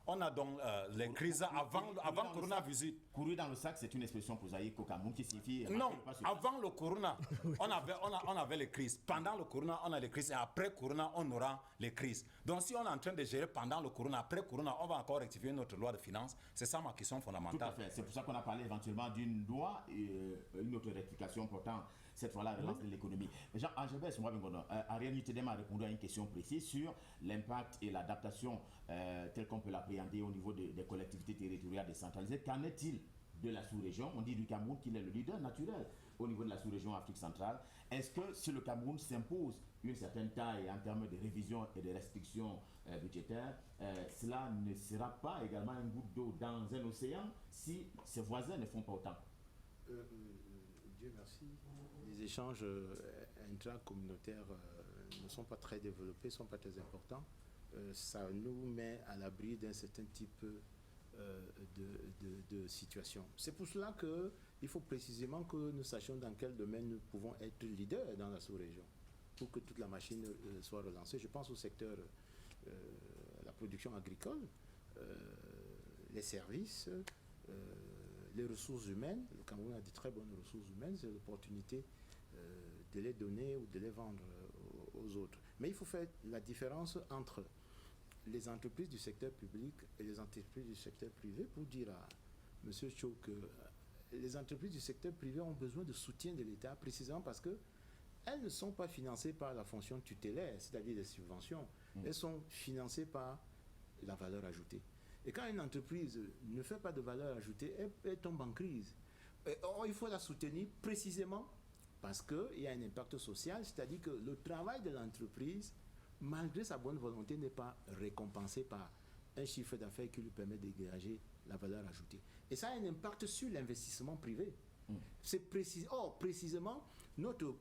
qu'on a donc les crises avant le coronavirus. Courir dans le sac, c'est une expression prosaïque au Cameroun qui signifie... Non, avant le corona, on avait les crises. Pendant le corona, on a les crises. Et après corona, on aura les crises. Donc si on est en train de gérer pendant le corona, après corona, on va encore rectifier notre loi de finances. C'est ça ma question fondamentale. Tout à fait. C'est pour ça qu'on a parlé éventuellement d'une loi et une autre rectification portant cette fois-là relance de l'économie. Jean Angebès, Ariel Nitedem a répondu à une question précise sur l'impact et l'adaptation tel qu'on peut l'appréhender au niveau des collectivités territoriales décentralisées. Qu'en est-il de la sous-région? On dit du Cameroun qu'il est le leader naturel au niveau de la sous-région Afrique centrale. Est-ce que si le Cameroun s'impose une certaine taille en termes de révision et de restrictions budgétaires, cela ne sera pas également une goutte d'eau dans un océan si ses voisins ne font pas autant? Dieu merci. Les échanges intracommunautaires ne sont pas très développés, ne sont pas très importants. Ça nous met à l'abri d'un certain type de situation. C'est pour cela qu'il faut précisément que nous sachions dans quel domaine nous pouvons être leaders dans la sous-région pour que toute la machine soit relancée. Je pense au secteur la production agricole, les services, les ressources humaines. Le Cameroun a de très bonnes ressources humaines, c'est l'opportunité de les donner ou de les vendre aux autres. Mais il faut faire la différence entre les entreprises du secteur public et les entreprises du secteur privé pour dire à M. Cho que les entreprises du secteur privé ont besoin de soutien de l'État précisément parce qu'elles ne sont pas financées par la fonction tutélaire, c'est-à-dire les subventions. Elles sont financées par la valeur ajoutée. Et quand une entreprise ne fait pas de valeur ajoutée, elle tombe en crise. Il faut la soutenir précisément parce qu'il y a un impact social, c'est-à-dire que le travail de l'entreprise, malgré sa bonne volonté, n'est pas récompensé par un chiffre d'affaires qui lui permet de dégager la valeur ajoutée. Et ça a un impact sur l'investissement privé. C'est précisément, notre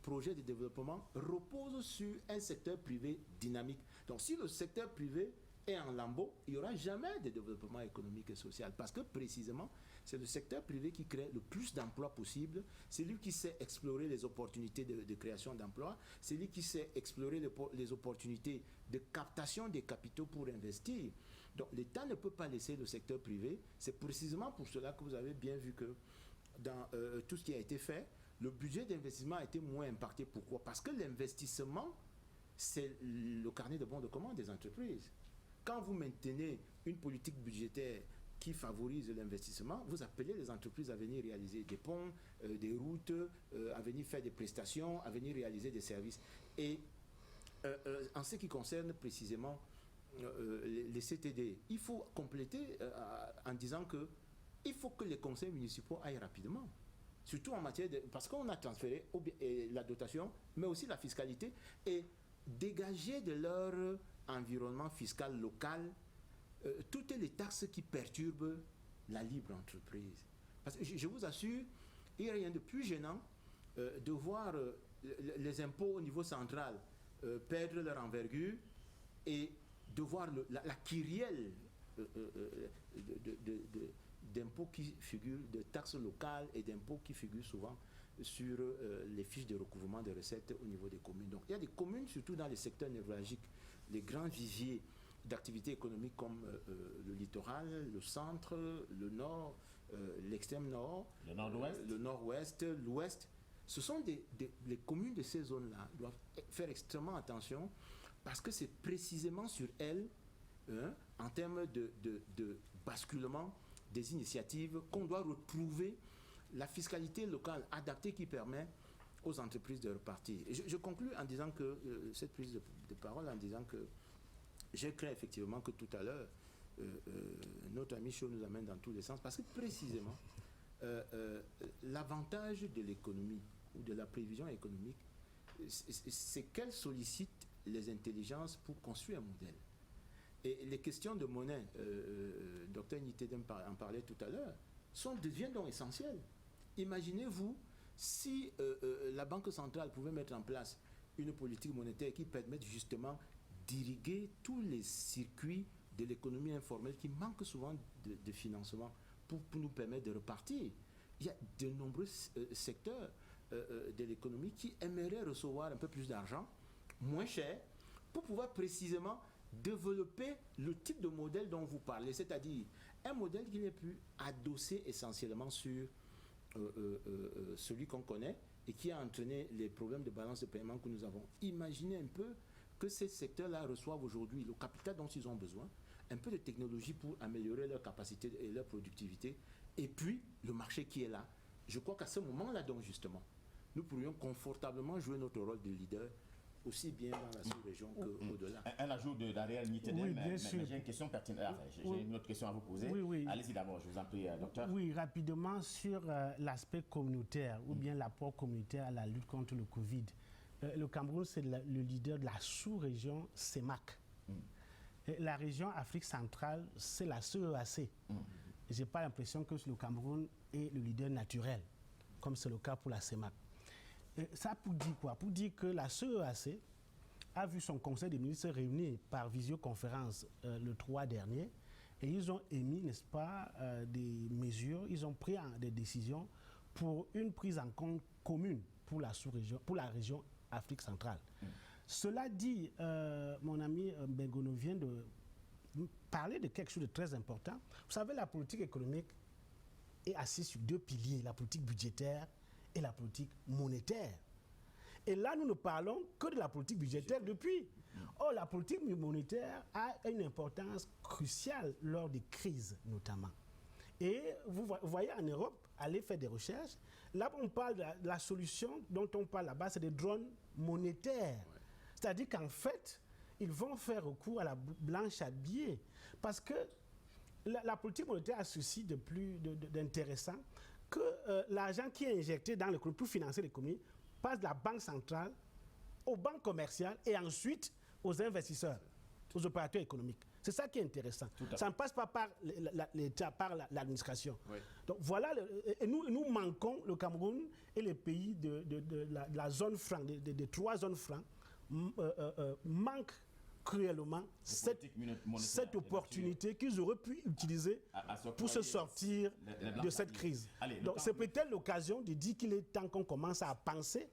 projet de développement repose sur un secteur privé dynamique. Donc si le secteur privé est en lambeau, il n'y aura jamais de développement économique et social. Parce que précisément, c'est le secteur privé qui crée le plus d'emplois possible. C'est lui qui sait explorer les opportunités de création d'emplois. C'est lui qui sait explorer les opportunités de captation des capitaux pour investir. Donc l'État ne peut pas laisser le secteur privé. C'est précisément pour cela que vous avez bien vu que dans tout ce qui a été fait, le budget d'investissement a été moins impacté. Pourquoi? Parce que l'investissement, c'est le carnet de bons de commande des entreprises. Quand vous maintenez une politique budgétaire qui favorise l'investissement, vous appelez les entreprises à venir réaliser des ponts, des routes, à venir faire des prestations, à venir réaliser des services. Et en ce qui concerne précisément les CTD, il faut compléter en disant que il faut que les conseils municipaux aillent rapidement. Surtout en matière de... Parce qu'on a transféré la dotation, mais aussi la fiscalité, et dégager de leur environnement fiscal local toutes les taxes qui perturbent la libre entreprise. Parce que je vous assure, il n'y a rien de plus gênant de voir les impôts au niveau central perdre leur envergure et de voir la kyrielle d'impôts qui figurent, de taxes locales et d'impôts qui figurent souvent sur les fiches de recouvrement de recettes au niveau des communes. Donc il y a des communes, surtout dans les secteurs névralgiques, les grands viviers d'activités économiques comme le littoral, le centre, le nord, l'extrême nord, le nord-ouest, l'ouest. Ce sont les communes de ces zones-là doivent faire extrêmement attention parce que c'est précisément sur elles, en termes de basculement des initiatives, qu'on doit retrouver la fiscalité locale adaptée qui permet aux entreprises de repartir. Et je conclus en disant que, cette prise de parole, en disant que je crains effectivement que tout à l'heure, notre ami Chaud nous amène dans tous les sens, parce que précisément, l'avantage de l'économie ou de la prévision économique, c'est qu'elle sollicite les intelligences pour construire un modèle. Et les questions de monnaie, Dr Nitedem en parlait tout à l'heure, deviennent donc essentielles. Imaginez-vous si la Banque centrale pouvait mettre en place une politique monétaire qui permette justement d'irriguer tous les circuits de l'économie informelle qui manquent souvent de financement pour nous permettre de repartir. Il y a de nombreux secteurs de l'économie qui aimeraient recevoir un peu plus d'argent, moins cher, pour pouvoir précisément développer le type de modèle dont vous parlez, c'est-à-dire un modèle qui n'est plus adossé essentiellement sur celui qu'on connaît et qui a entraîné les problèmes de balance de paiement que nous avons. Imaginez un peu que ces secteurs-là reçoivent aujourd'hui le capital dont ils ont besoin, un peu de technologie pour améliorer leur capacité et leur productivité, et puis le marché qui est là. Je crois qu'à ce moment-là, donc justement, nous pourrions confortablement jouer notre rôle de leader, aussi bien dans la sous-région qu'au-delà. Un ajout d'Ariel Nitedem, oui, mais sûr. j'ai une question pertinente. J'ai une autre question à vous poser. Oui. Allez-y d'abord, je vous en prie, docteur. Oui, rapidement sur l'aspect communautaire ou bien l'apport communautaire à la lutte contre le Covid. Le Cameroun, c'est le leader de la sous-région CEMAC. La région Afrique centrale, c'est la CEAC. Je n'ai pas l'impression que le Cameroun est le leader naturel, comme c'est le cas pour la CEMAC. Ça pour dire quoi? Pour dire que la CEAC a vu son conseil des ministres réunir par visioconférence le 3 dernier et ils ont émis, n'est-ce pas, des mesures, ils ont pris des décisions pour une prise en compte commune pour la sous-région, pour la région Afrique centrale. Cela dit, mon ami Bengono vient de parler de quelque chose de très important. Vous savez, la politique économique est assise sur deux piliers, la politique budgétaire et la politique monétaire. Et là, nous ne parlons que de la politique budgétaire depuis. Or, la politique monétaire a une importance cruciale lors des crises, notamment. Et vous voyez, en Europe, allez faire des recherches. Là, on parle de la solution dont on parle là-bas, c'est des drones monétaires. C'est-à-dire qu'en fait, ils vont faire recours à la blanche à billets. Parce que la politique monétaire a ceci de plus d'intéressant, que l'argent qui est injecté dans l'économie pour financer l'économie passe de la banque centrale aux banques commerciales et ensuite aux investisseurs, aux opérateurs économiques. C'est ça qui est intéressant. Ça ne passe pas par l'État, par l'administration. Oui. Donc voilà, et nous manquons, le Cameroun et les pays de la zone franc, des trois zones francs, manquent cruellement cette opportunité qu'ils auraient pu utiliser pour se sortir de cette crise. Donc c'est peut-être l'occasion de dire qu'il est temps qu'on commence à penser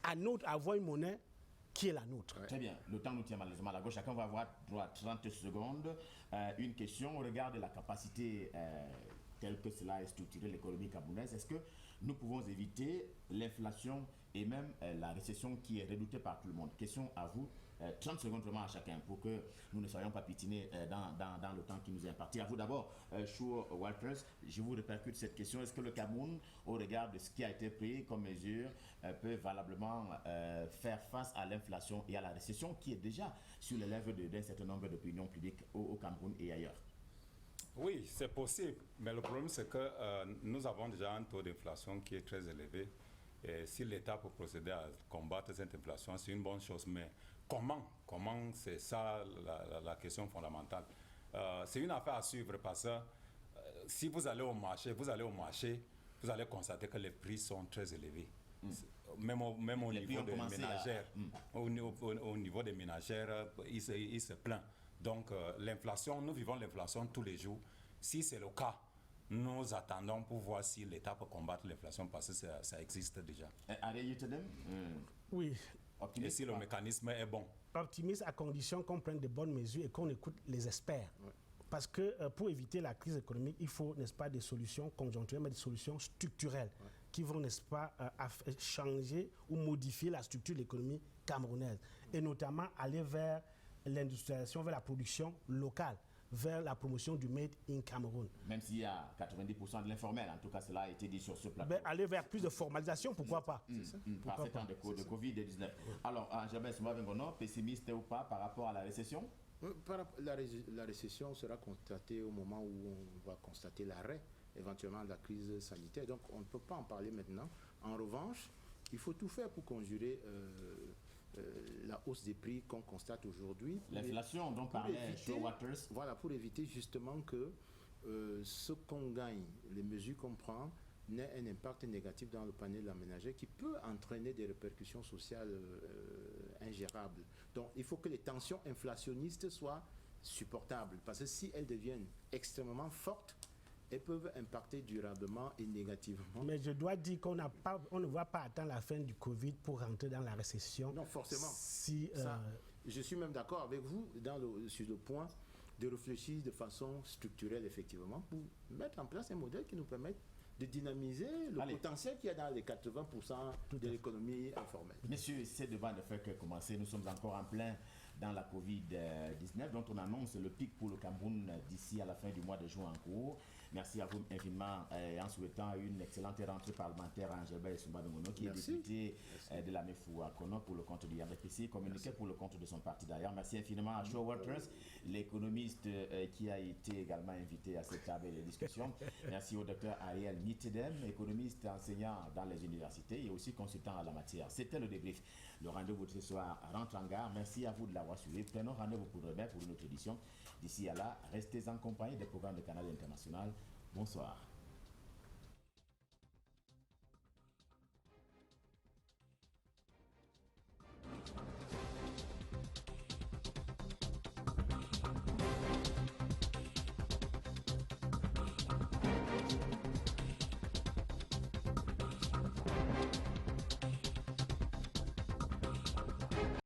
à avoir une monnaie qui est la nôtre. Très bien. Le temps nous tient malheureusement à la gauche. Chacun va avoir droit à 30 secondes. Une question au regard de la capacité tel que cela est structuré l'économie camerounaise, est-ce que nous pouvons éviter l'inflation et même la récession qui est redoutée par tout le monde? Question à vous. 30 secondes vraiment à chacun pour que nous ne soyons pas piétinés dans le temps qui nous est imparti. À vous d'abord, Chou Walters, je vous répercute cette question. Est-ce que le Cameroun, au regard de ce qui a été pris comme mesure, peut valablement faire face à l'inflation et à la récession qui est déjà sur les lèvres d'un certain nombre d'opinions publiques au Cameroun et ailleurs? Oui, c'est possible, mais le problème c'est que nous avons déjà un taux d'inflation qui est très élevé. Et si l'État peut procéder à combattre cette inflation, c'est une bonne chose. Mais comment c'est ça la question fondamentale. C'est une affaire à suivre parce que si vous allez au marché, vous allez constater que les prix sont très élevés. Même au niveau des ménagères. Au niveau des ménagères, ils se plaignent. Donc l'inflation, nous vivons l'inflation tous les jours. Si c'est le cas, nous attendons pour voir si l'État peut combattre l'inflation parce que ça existe déjà. Oui. Et si le mécanisme est bon. Optimiste à condition qu'on prenne de bonnes mesures et qu'on écoute les experts. Ouais. Parce que pour éviter la crise économique, il faut, n'est-ce pas, des solutions conjoncturelles, mais des solutions structurelles qui vont, n'est-ce pas, changer ou modifier la structure de l'économie camerounaise. Et notamment aller vers l'industrialisation, vers la production locale, vers la promotion du Made in Cameroun. Même s'il y a 90% de l'informel, en tout cas cela a été dit sur ce plateau. Ben, aller vers plus de formalisation, pourquoi pas? Par ces temps de Covid-19. Alors, Angela Soumavengono, pessimiste ou pas par rapport à la récession? La récession sera constatée au moment où on va constater l'arrêt éventuellement de la crise sanitaire. Donc on ne peut pas en parler maintenant. En revanche, il faut tout faire pour conjurer la hausse des prix qu'on constate aujourd'hui. L'inflation dont parlait Joe Waters. Voilà, pour éviter justement que ce qu'on gagne, les mesures qu'on prend, n'ait un impact négatif dans le panier de la ménagère qui peut entraîner des répercussions sociales ingérables. Donc il faut que les tensions inflationnistes soient supportables parce que si elles deviennent extrêmement fortes, elles peuvent impacter durablement et négativement. Mais je dois dire qu'on ne va pas attendre la fin du Covid pour rentrer dans la récession. Non, forcément. Ça, je suis même d'accord avec vous sur le point de réfléchir de façon structurelle, effectivement, pour mettre en place un modèle qui nous permette de dynamiser le potentiel qu'il y a dans les 80% de l'économie informelle. Messieurs, ce débat ne fait que commencer. Nous sommes encore en plein dans la Covid-19, dont on annonce le pic pour le Cameroun d'ici à la fin du mois de juin en cours. Merci à vous infiniment en souhaitant une excellente rentrée parlementaire à Angela Soumavengono, qui est député de la MEFU à Kono pour le compte du RDPC, communiqué pour le compte de son parti d'ailleurs. Merci infiniment à Joe Walters, l'économiste qui a été également invité à cette table de discussion. Merci au docteur Ariel Mitedem, économiste enseignant dans les universités et aussi consultant en la matière. C'était le débrief. Le rendez-vous de ce soir rentre en gare. Merci à vous de l'avoir suivi. Prenons rendez-vous pour demain pour une autre édition. D'ici à là, restez en compagnie des programmes de Canal International. Bonsoir.